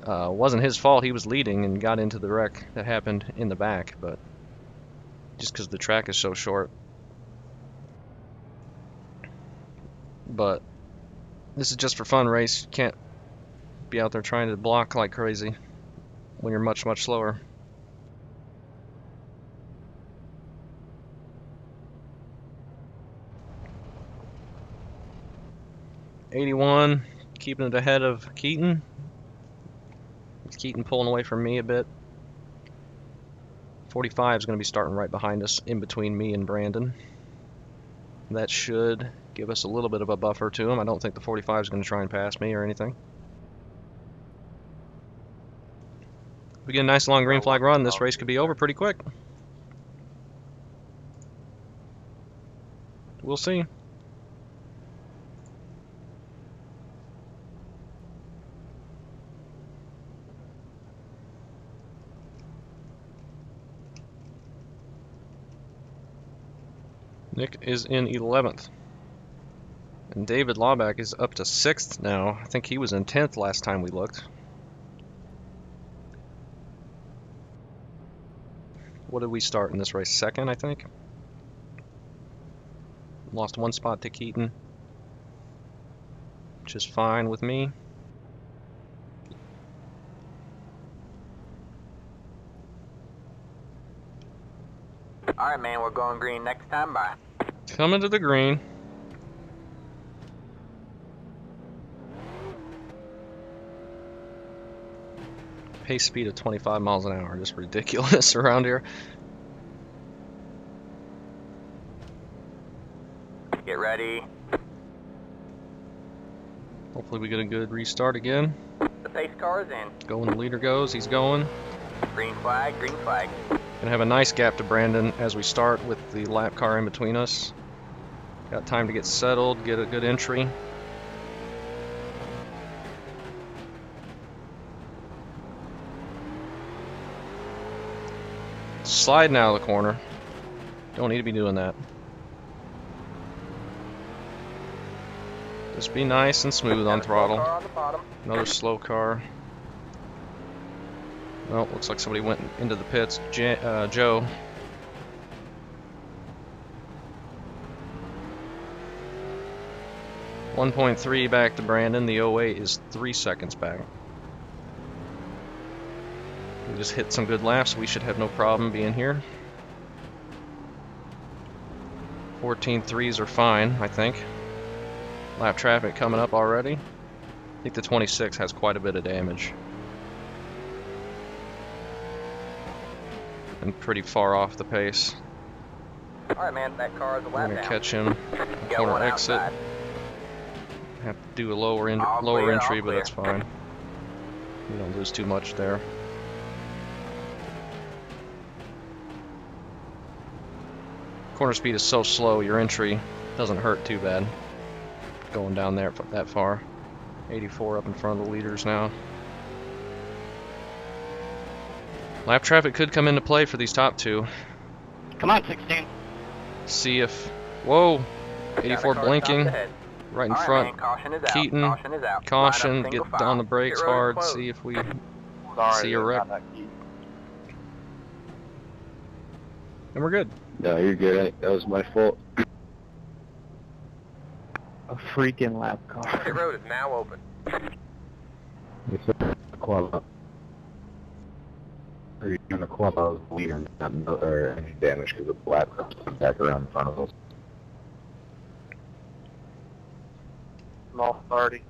wasn't his fault. He was leading and got into the wreck that happened in the back, but just because the track is so short. But this is just for fun race. You can't be out there trying to block like crazy when you're much, much slower. '81, keeping it ahead of Keaton. Keaton pulling away from me a bit. 45 is going to be starting right behind us, in between me and Brandon. That should give us a little bit of a buffer to him. I don't think the 45 is going to try and pass me or anything. If we get a nice long green flag run, this race could be over pretty quick. We'll see. Nick is in 11th. And David Lawback is up to 6th now. I think he was in 10th last time we looked. What did we start in this race? 2nd, I think. Lost 1 spot to Keaton, which is fine with me. Alright, man, we're going green next time. Bye. Coming to the green. Pace speed of 25 miles an hour, just ridiculous around here. Get ready. Hopefully we get a good restart again. The pace car is in. Going, the leader goes, he's going. Green flag, green flag. Gonna have a nice gap to Brandon as we start with the lap car in between us. Got time to get settled, get a good entry. Sliding out of the corner. Don't need to be doing that. Just be nice and smooth on throttle. Another slow car. Well, looks like somebody went into the pits. Joe. .3 back to Brandon. The 08 is 3 seconds back. We just hit some good laps. We should have no problem being here. 14.3s are fine, I think. Lap traffic coming up already. I think the 26 has quite a bit of damage. And pretty far off the pace. Alright, man, that car is a I'm lap gonna down. catch him. Corner exit. Have to do a lower entry, but that's fine. You don't lose too much there. Corner speed is so slow, your entry doesn't hurt too bad. Going down there that far. 84 up in front of the leaders now. Lap traffic could come into play for these top two. Come on, 16. See if... Whoa! 84 blinking. Right in All right, front. man, caution is out. Keaton. Caution is out. Caution. Line up Get single file. on the brakes Pit road is hard. closed. See if we Sorry, see a wreck. not that key. And we're good. No, you're good. That was my fault. A freaking lap Pit car. road is now open. Yes, sir. Qual Or you're gonna qual was the leader, not or any damage because the black car back around in front of us. Small 30.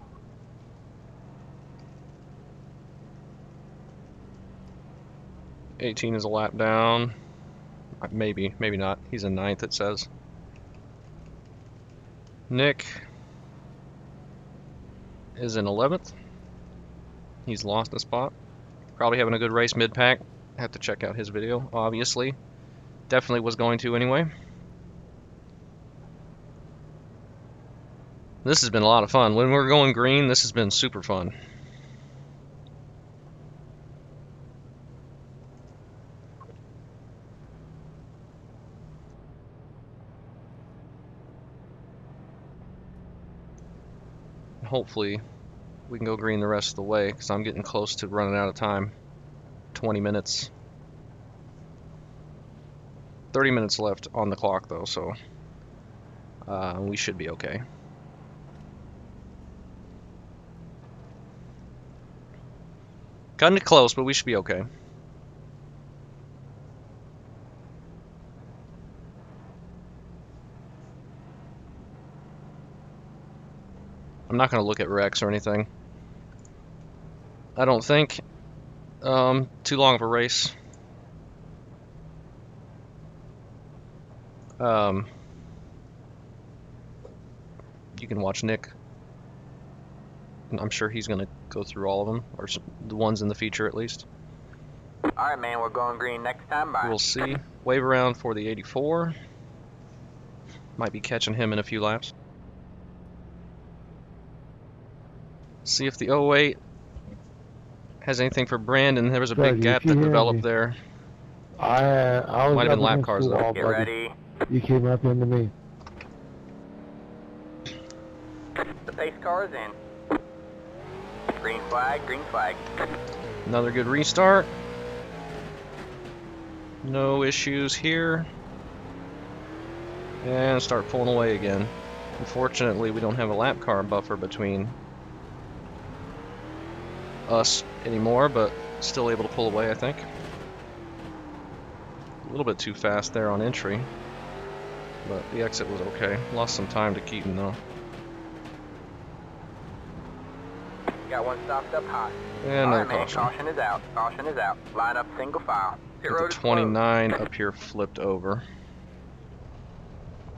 .18 is a lap down. Maybe, maybe not. He's in 9th, it says. Nick is in 11th. He's lost a spot. Probably having a good race mid-pack. Have to check out his video, obviously. Definitely was going to anyway. This has been a lot of fun. When we're going green, this has been super fun. Hopefully we can go green the rest of the way because I'm getting close to running out of time. 20 minutes. 30 minutes left on the clock though, so we should be okay. Kind of close, but we should be okay. I'm not going to look at wrecks or anything. I don't think. Too long of a race. You can watch Nick. I'm sure he's going to go through all of them, or the ones in the feature at least. Alright, man, we're going green next time. Bye. We'll see. Wave around for the 84. Might be catching him in a few laps. See if the 08 has anything for Brandon. There was a big Buddy, gap if you that hear developed me. there. I was Might have been up lap against cars, the though. wall, Get buddy. ready. You came up into me. The pace car is in. Green flag, green flag. Another good restart. No issues here. And start pulling away again. Unfortunately, we don't have a lap car buffer between us anymore, but still able to pull away, I think. A little bit too fast there on entry, but the exit was okay. Lost some time to Keaton, though. Got one stopped up high. And another Alright, man, caution. caution is out. Caution is out. Line up single file. Pit The road is 29 up here flipped over.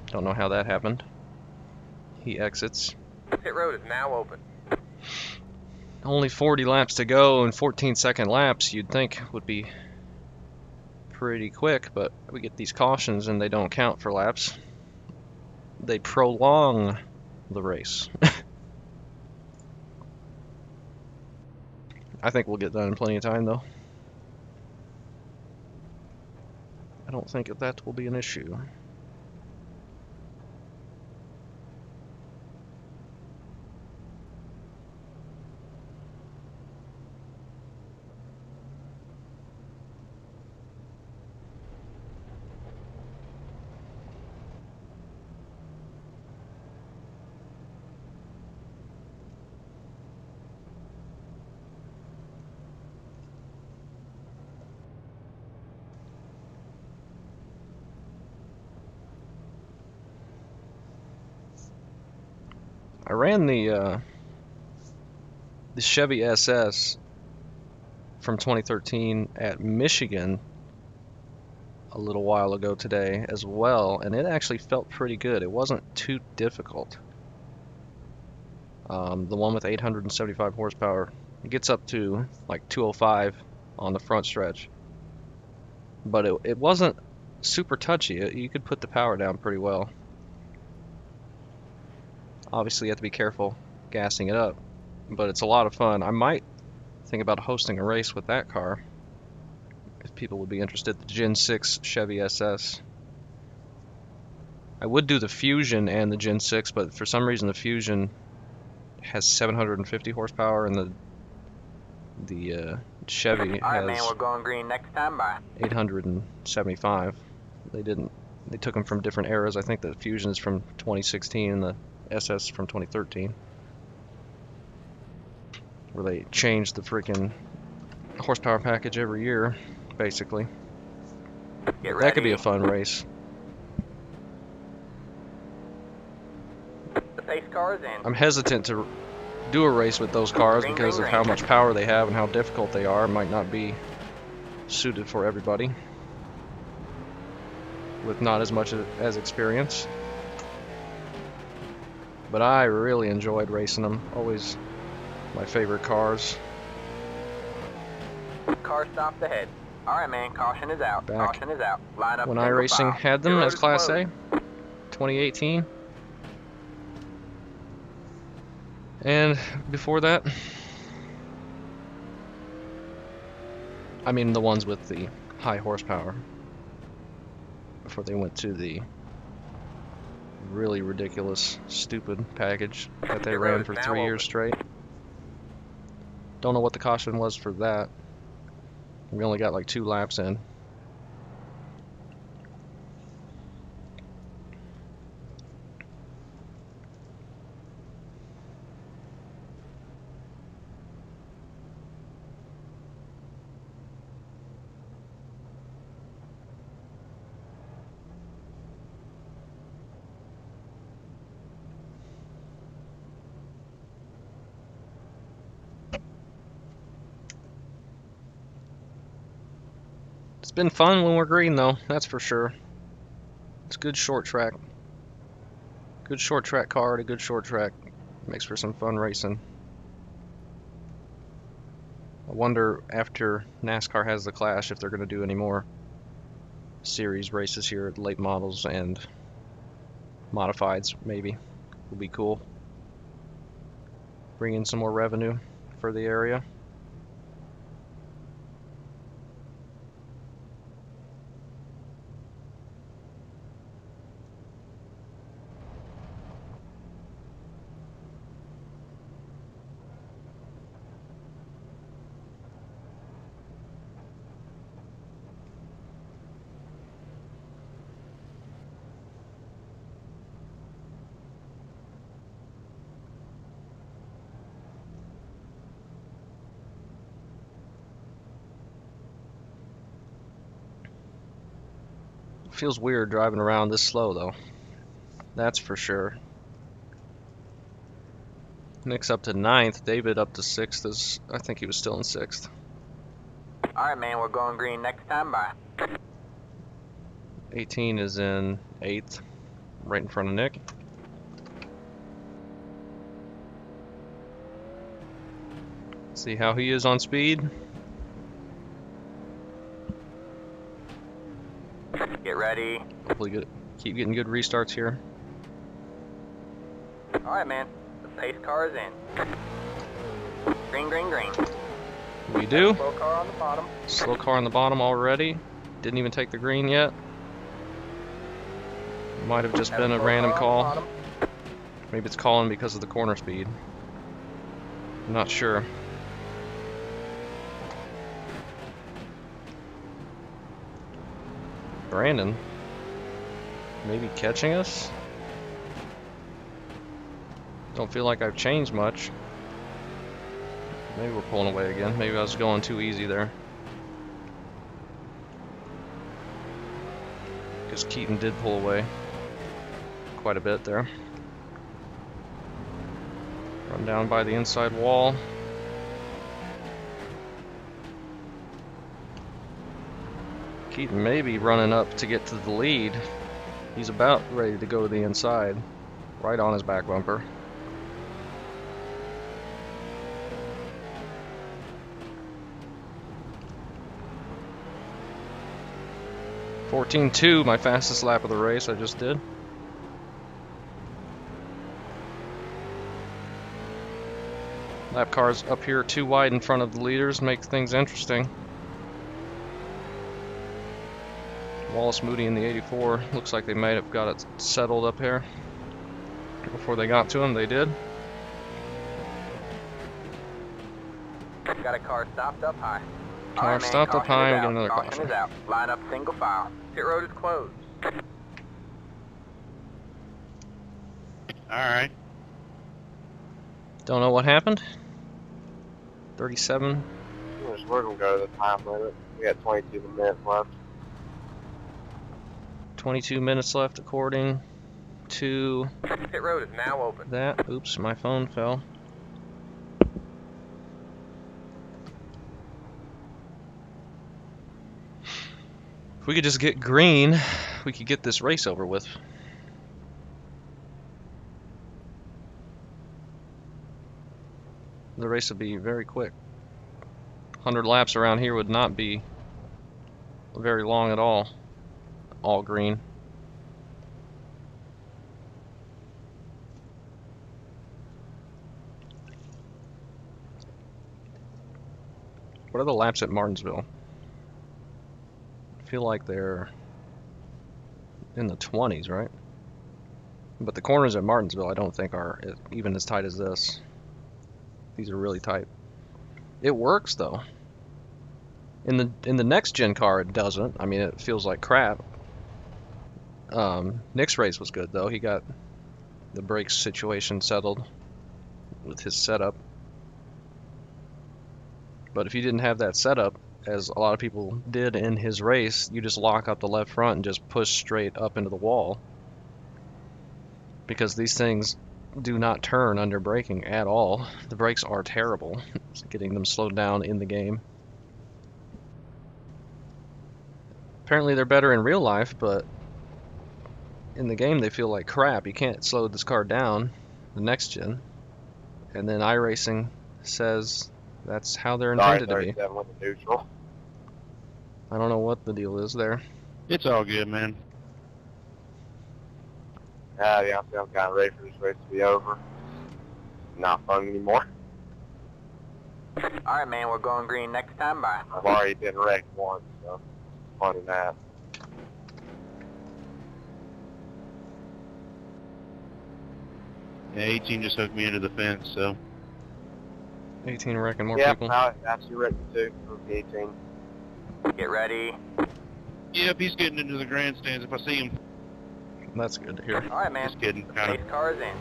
Don't know how that happened. He exits. closed. Pit road is now open. Only 40 laps to go, and 14-second laps you'd think would be pretty quick, but we get these cautions and they don't count for laps. They prolong the race. I think we'll get done in plenty of time, though. I don't think that will be an issue. I ran the Chevy SS from 2013 at Michigan a little while ago today as well, and it actually felt pretty good. It wasn't too difficult. The one with 875 horsepower, it gets up to like 205 on the front stretch, but it wasn't super touchy. You could put the power down pretty well. Obviously, you have to be careful gassing it up, but it's a lot of fun. I might think about hosting a race with that car. people would be interested, the Gen 6 Chevy SS. I would do the Fusion and the Gen 6, but for some reason the Fusion has 750 horsepower and the Chevy Alright, man, has we're going green next time. Bye. 875. They took them from different eras. I think the Fusion is from 2016 and the SS from 2013. Where they changed the freaking horsepower package every year, basically. Get ready. That could be a fun race. The pace car is in. I'm hesitant to do a race with those cars Green, because green, of how green. much power they have and how difficult they are. It might not be suited for everybody with not as much as experience. But I really enjoyed racing them. Always my favorite cars. Car stopped ahead. Alright, man, caution is out. Back Caution is out. Line up when single iRacing file. had them Your road as is Class closed. A, 2018. And before that, I mean the ones with the high horsepower, before they went to the really ridiculous, stupid package that they Your ran road for is now 3 years open. straight. Don't know what the caution was for that. We only got like 2 laps in. It's been fun when we're green though, that's for sure. It's good short track. Good short track car to good short track. Makes for some fun racing. I wonder after NASCAR has the Clash if they're going to do any more series races here at late models and modifieds, maybe. Would be cool. Bring in some more revenue for the area. Feels weird driving around this slow though. That's for sure. Nick's up to 9th, David up to 6th. I think he was still in 6th. Alright, man, we're going green next time. Bye. 18 is in 8th, right in front of Nick. See how he is on speed. Get ready. Hopefully keep getting good restarts here. Alright, man, the pace car is in. Green, green, green. We do. Slow car on the bottom. Slow car on the bottom already. Didn't even take the green yet. Might have just been a Slow random car call. on the bottom. Maybe it's calling because of the corner speed. I'm not sure. Brandon, maybe catching us? Don't feel like I've changed much. Maybe we're pulling away again. Maybe I was going too easy there. Because Keaton did pull away quite a bit there. Run down by the inside wall. Keaton may be running up to get to the lead. He's about ready to go to the inside, right on his back bumper. (14.2), my fastest lap of the race I just did. Lap cars up here too wide in front of the leaders make things interesting. Wallace Moody in the 84. Looks like they might have got it settled up here. Before they got to him, they did. Got a car stopped up high. Car All right, man, stopped up caution high, is we got out. another Caution caution. is out. Line up single file. Pit road is closed. Alright. Don't know what happened. 37. We're gonna go to the time limit. We got 22 minutes left. 22 minutes left according to Pit road is now open. that. Oops, my phone fell. If we could just get green, we could get this race over with. The race would be very quick. 100 laps around here would not be very long at all. All green. What are the laps at Martinsville? I feel like they're in the 20s, right? But the corners at Martinsville I don't think are even as tight as this. These are really tight. It works though. In the next gen car it doesn't. I mean, it feels like crap. Nick's race was good though. He got the brakes situation settled with his setup. But if you didn't have that setup, as a lot of people did in his race, you just lock up the left front and just push straight up into the wall. Because these things do not turn under braking at all. The brakes are terrible. It's getting them slowed down in the game. Apparently they're better in real life, but in the game they feel like crap. You can't slow this car down, the next gen. And then iRacing says that's how they're intended to be. 37 with the neutral. I don't know what the deal is there. It's all good, man. Yeah, I'm kind of ready for this race to be over. Not fun anymore. All right, man, we're going green next time. Bye. I've already been wrecked once, so fun in that. Yeah, 18 just hooked me into the fence, so. 18 wrecking more Yeah, people. no, actually wrecked too. From the 18. Get ready. Yep, he's getting into the grandstands if I see him. That's good to hear. All right, man. Just kidding, kind Pace of. car is in.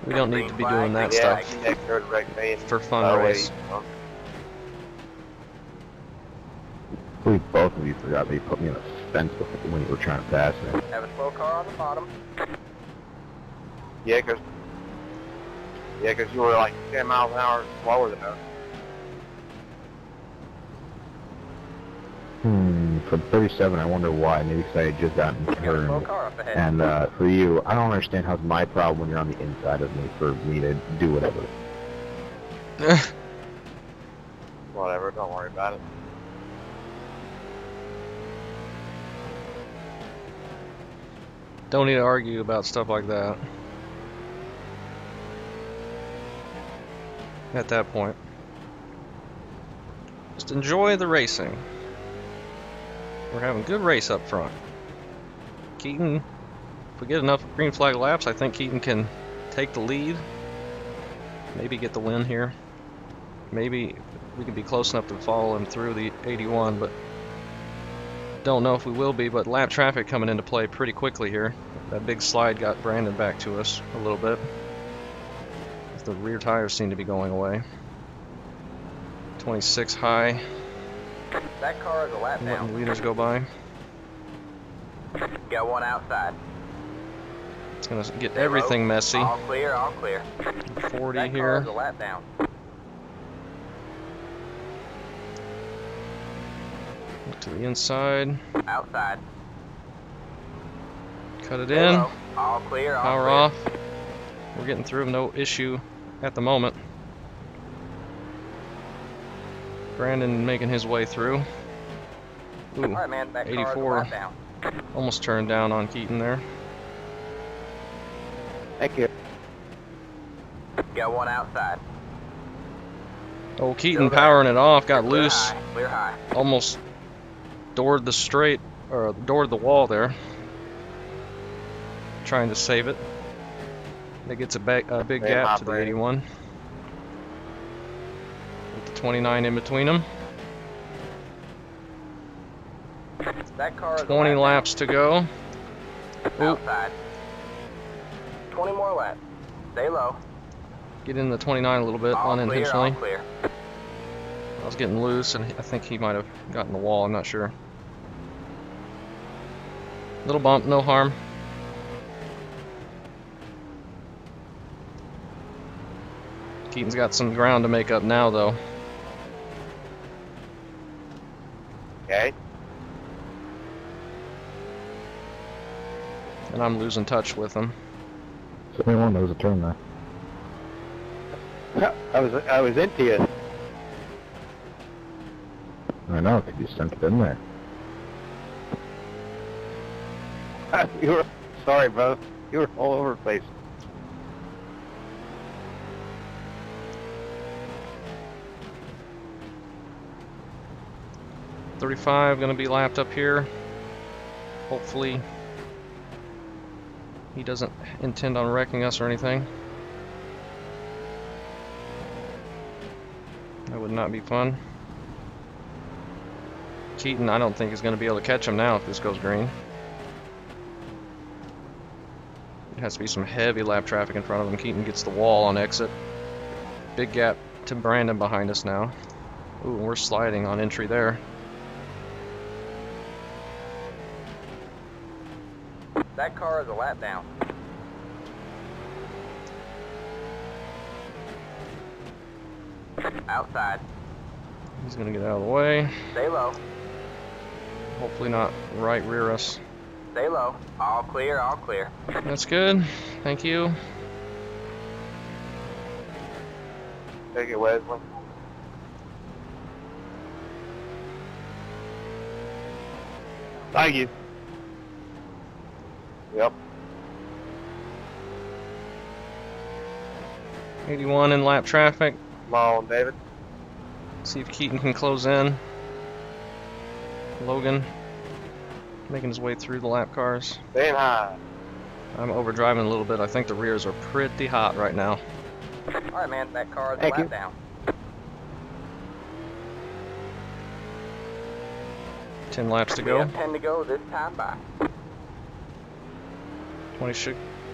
We don't need to be doing that Yeah, stuff next road wrecked me. for fun race. I believe both of you forgot that you put me on a fence when you were trying to pass me. Have a slow car on the bottom. Yeah, cause you were like 10 miles an hour slower than us. For 37, I wonder why. Maybe because I had just gotten Got a slow turned. car up ahead. And for you, I don't understand how it's my problem when you're on the inside of me for me to do whatever. Whatever, don't worry about it. Don't need to argue about stuff like that. At that point. Just enjoy the racing. We're having a good race up front. Keaton, if we get enough green flag laps, I think Keaton can take the lead. Maybe get the win here. Maybe we can be close enough to follow him through the 81, but don't know if we will be. But lap traffic coming into play pretty quickly here. That big slide got Brandon back to us a little bit. The rear tires seem to be going away. 26 high. That car is a lap Letting down. the leaders go by. Got one outside. It's gonna get everything messy. All clear, all clear. 40 That car here. is a lap down. Look to the inside. Outside. Cut it in. Hello. All clear, all Power clear. off. We're getting through, no issue at the moment. Brandon making his way through. All Ooh, right, man, that car is a 84. lap down. Almost turned down on Keaton there. Thank you. Got one outside. Oh, Keaton Still there. powering it off, got Clear loose. high, clear high. Almost doored the straight or door to the wall there. Trying to save it. It gets a big Same gap to the operator. 81. With the 29 in between them. That car is 20 a lap laps to go. down. Oop. Outside. 20 more laps. Stay low. Get in the 29 a little bit All unintentionally. clear, all clear. I was getting loose, and I think he might have gotten the wall. I'm not sure. Little bump, no harm. Keaton's got some ground to make up now, though. Okay. And I'm losing touch with him. 71 knows a turn there. I was into you. I know, 'cause you sent it in there. You were sorry, bro. You were all over the place. .35 gonna be lapped up here. Hopefully he doesn't intend on wrecking us or anything. That would not be fun. Keaton, I don't think is going to be able to catch him now if this goes green. It has to be some heavy lap traffic in front of him. Keaton gets the wall on exit. Big gap to Brandon behind us now. Ooh, we're sliding on entry there. That car is a lap down. Outside. He's going to get out of the way. Stay low. Hopefully not right rear us. Stay low. All clear, all clear. That's good. Thank you. Take it, Wesley. Thank you. Yep. 81 in lap traffic. Come on, David. See if Keaton can close in. Logan making his way through the lap cars. Staying high. I'm overdriving a little bit. I think the rears are pretty hot right now. Alright, man, that car is a Thank lap you. down. 10 laps to We go. have 10 to go this time by.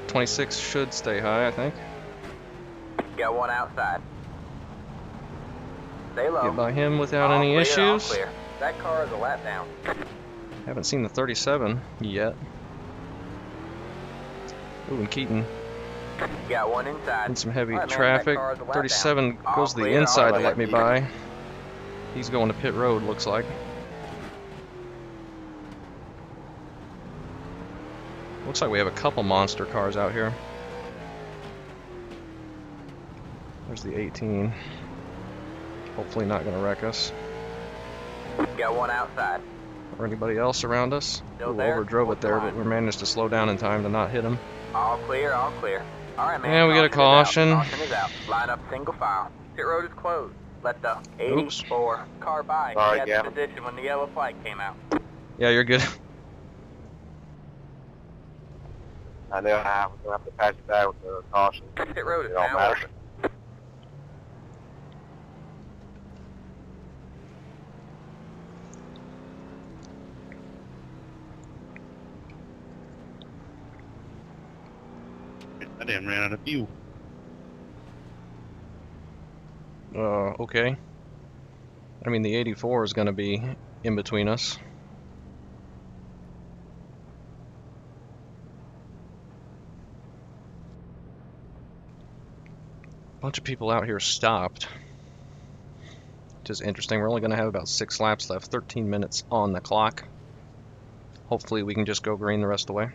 26 should stay high, I think. Got one outside. Stay low. Get by him without All any clear, all issues. clear. That car is a lap down. Haven't seen the 37 yet. Ooh, and Keaton Got one inside. in some heavy All right, man, traffic. that car is a lap 37 down. goes to the All clear, inside all to let me clear. by. He's going to pit road, looks like. Looks like we have a couple monster cars out here. There's the 18. Hopefully not going to wreck us. Got one outside. Or anybody else around us. Still Ooh, there? overdrove it there, but we managed to slow down in time to not hit him. All clear, all clear. Alright, man. Yeah, we got a caution. Caution is out. Line up single file. Pit road is closed. Let the Oops. 84 car by. Sorry, He had Gavin. the position when the yellow flag came out. Yeah, you're good. I know I was going to have to patch it back with the caution. Pit road is It don't now matter. open. I damn ran out of fuel. Okay. I mean, the 84 is going to be in between us. A bunch of people out here stopped. Which is interesting. We're only going to have about 6 laps left. 13 minutes on the clock. Hopefully we can just go green the rest of the way.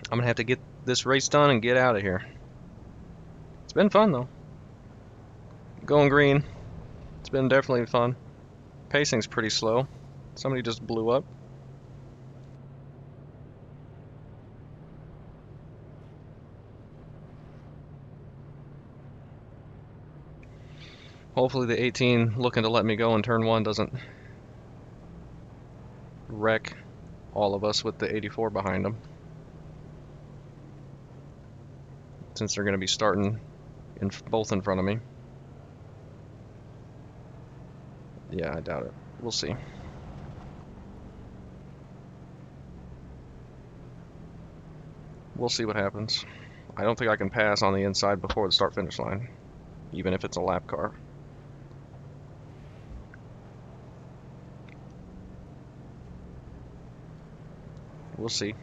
I'm going to have to get this race done and get out of here. It's been fun, though. Going green. It's been definitely fun. Pacing's pretty slow. Somebody just blew up. Hopefully the 18 looking to let me go in turn 1 doesn't wreck all of us with the 84 behind them. Since they're going to be starting both in front of me. Yeah, I doubt it. We'll see. We'll see what happens. I don't think I can pass on the inside before the start-finish line, even if it's a lap car. We'll see.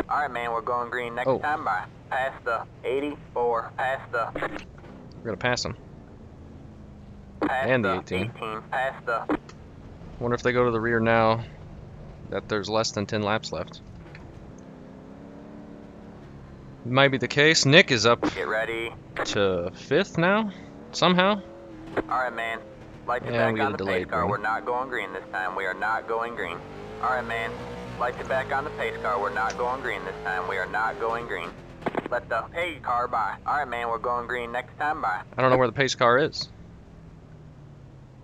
Alright, man, we're going green next time by. Past the 84, past the... We're going to pass them. Past And the the 18. Past the... Wonder if they go to the rear now that there's less than 10 laps left. Might be the case. Nick is up Get ready. to 5th now, somehow. Alright, man. Lights And back we on get the a pace delayed car. green. We're not going green this time. We are not going green. Alright, man. Lights back on the pace car. We're not going green this time. We are not going green. Let the pace car by. Alright, man. We're going green next time by. I don't know where the pace car is.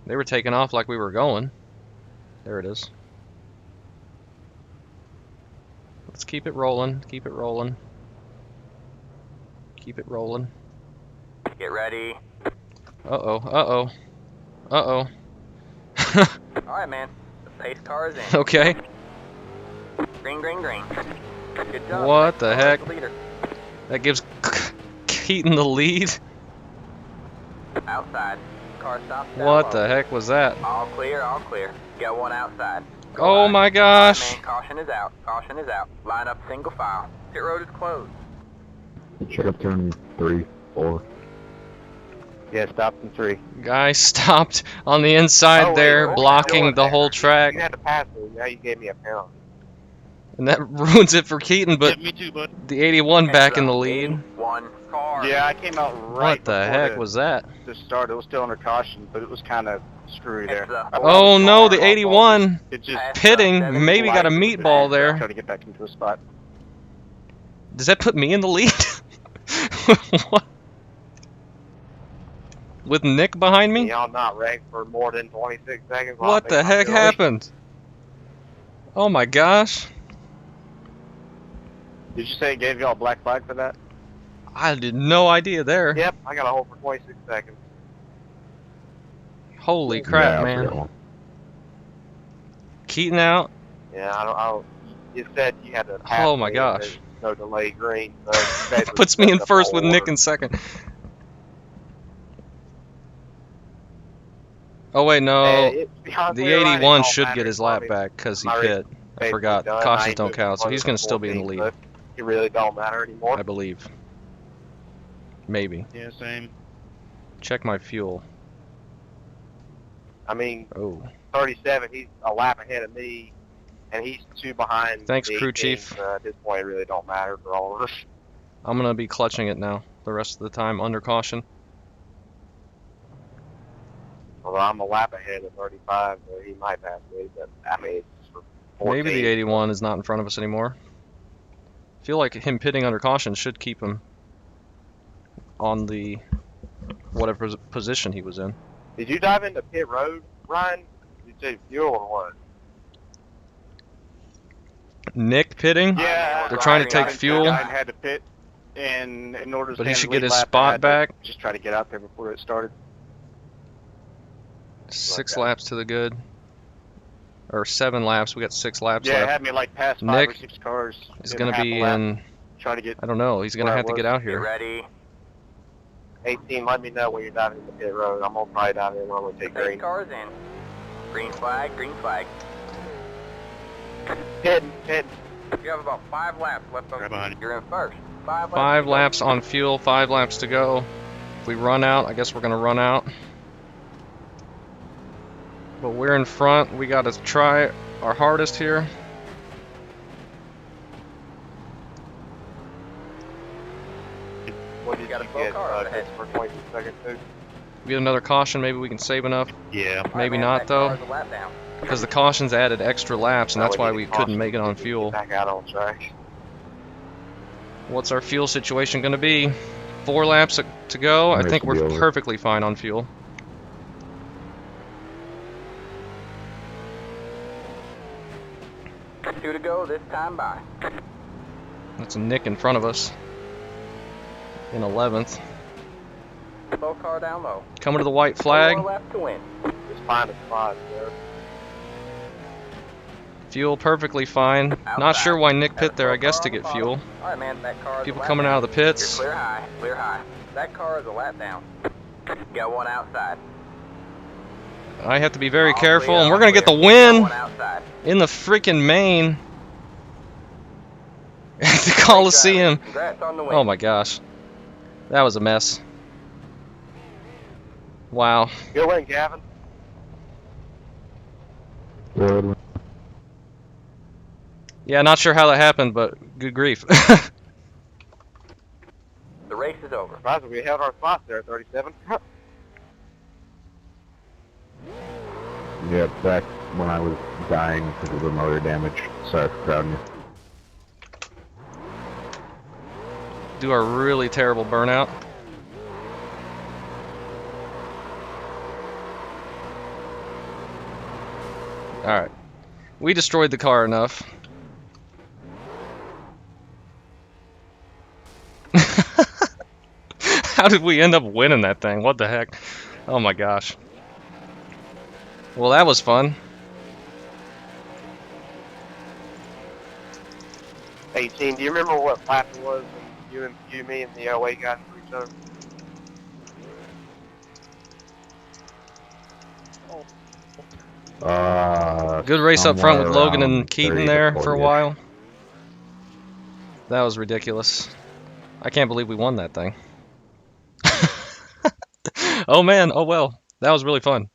They were taking off like we were going. There it is. Let's keep it rolling. Keep it rolling. Keep it rolling. Get ready. Uh-oh. Uh-oh. Uh-oh. Alright, man. The pace car is in. Okay. Green, green, green. Good job. What the Car is heck? leader. That gives Keaton the lead? Outside. Car stops down What low. the heck was that? All clear, all clear. Got one outside. Go Oh by. my gosh. Alright, man, caution is out. Caution is out. Line up single file. Pit road is closed. Check up turn 3, 4. Yeah, stopped in 3. Guy stopped on the inside there, blocking the whole track. You had to pass me. Now you gave me a penalty. And that ruins it for Keaton, but Me too, bud. the 81 back in the lead. 81 car. Yeah, I came out right What the before heck was that? the start. It was still under caution, but it was kind of screwy there. Oh no, the 81 It just pitting maybe got a meatball there. Trying to get back into a spot. Does that put me in the lead? What? With Nick behind me? Y'all not ranked for more than 26 seconds. while What I the make my heck penalty. happened? Oh my gosh. Did you say it gave y'all a black flag for that? I had no idea there. Yep, I got a hold for 26 seconds. Holy crap, Yeah, I man. forgot one. Keaton out. Yeah, I don't. You said you had to pass Oh my me, gosh. there's no delay green. So you guys Puts were me in setting up first a with whole Nick order. in second. Oh wait, no. Hey, to be honest The with you, Ryan, it 81 don't should matter. get his I lap mean, back because he my race pit. I basically forgot. done. I Cautions ain't don't moving count, so further he's than going to still be in the 14, lead, so it really don't matter anymore. I believe. Maybe. Yeah, same. Check my fuel. I mean, Oh. 37, he's a lap ahead of me, and he's 2 behind. Thanks, the crew 18, chief. so at this point, it really don't matter for all of us. I'm going to be clutching it now the rest of the time under caution. Although I'm a lap ahead of 35, so he might pass me, but I mean, it's for 14. Maybe the 81 is not in front of us anymore. I feel like him pitting under caution should keep him on the whatever position he was in. Did you dive into pit road, Ryan? Did you say fuel or what? Nick pitting? Yeah, They're trying to take fuel. I had to pit, and in order to But he stand should the get lead his lap, I spot had to back. Just try to get out there before it started. 6 that. laps to the good. Or 7 laps. We got 6 laps Yeah, it left. had me like past 5 Nick or 6 cars. He's in going to half be a lap, in, trying to get. I don't know, he's going to Where I have to was. get out Get here. ready. 18, let me know when you're diving into pit road. I'm gonna probably dive in when I'm gonna take Pace green. car is in. Green flag, green flag. Pitting. You have about 5 laps left on Right behind you. You're in first. 5 laps. 5 to go. laps on fuel, 5 laps to go. If we run out, I guess we're going to run out. But we're in front. We got to try our hardest here. What did got a you full get car up ahead. for 22 seconds too? We get another caution. Maybe we can save enough. Yeah. All right, Maybe man, not, that though. car's a lap down. Because the cautions added extra laps, and Now that's why need we to couldn't caution make it on to fuel. Get back out on track. What's our fuel situation going to be? 4 laps to go. I Race think will be we're over. perfectly fine on fuel. Two to go this time by. That's a Nick in front of us. In 11th. Low car down low. Coming to the white One flag. more left to win. Just find a spot, sir. Fuel perfectly fine. Not Outside. sure why Nick Have a pit there, I slow guess car to on the get bottom. fuel. All right, man, that car is People a lap coming down. out of the You're pits. clear high, clear high. That car is a lap down. Got one outside. I have to be very All careful, clear, and we're all gonna get the clear. Got win one outside. in the freaking main at the Great Coliseum. driving. Congrats on the win. Oh my gosh, that was a mess. Wow. Good win, Gavin. Good. Yeah, not sure how that happened, but good grief. The race is over. Surprised we held our spot there at 37. Yeah, back when I was dying because of the motor damage. Sorry for crowding you. Do a really terrible burnout. Alright. We destroyed the car enough. How did we end up winning that thing? What the heck? Oh my gosh. Well, that was fun. 18. Do you remember what lap it was when you, me, and the OA got into each other? Good race up front with Somewhere Logan and around Keaton 30 to there for a 40-ish. while. That was ridiculous. I can't believe we won that thing. Oh man, oh well. That was really fun.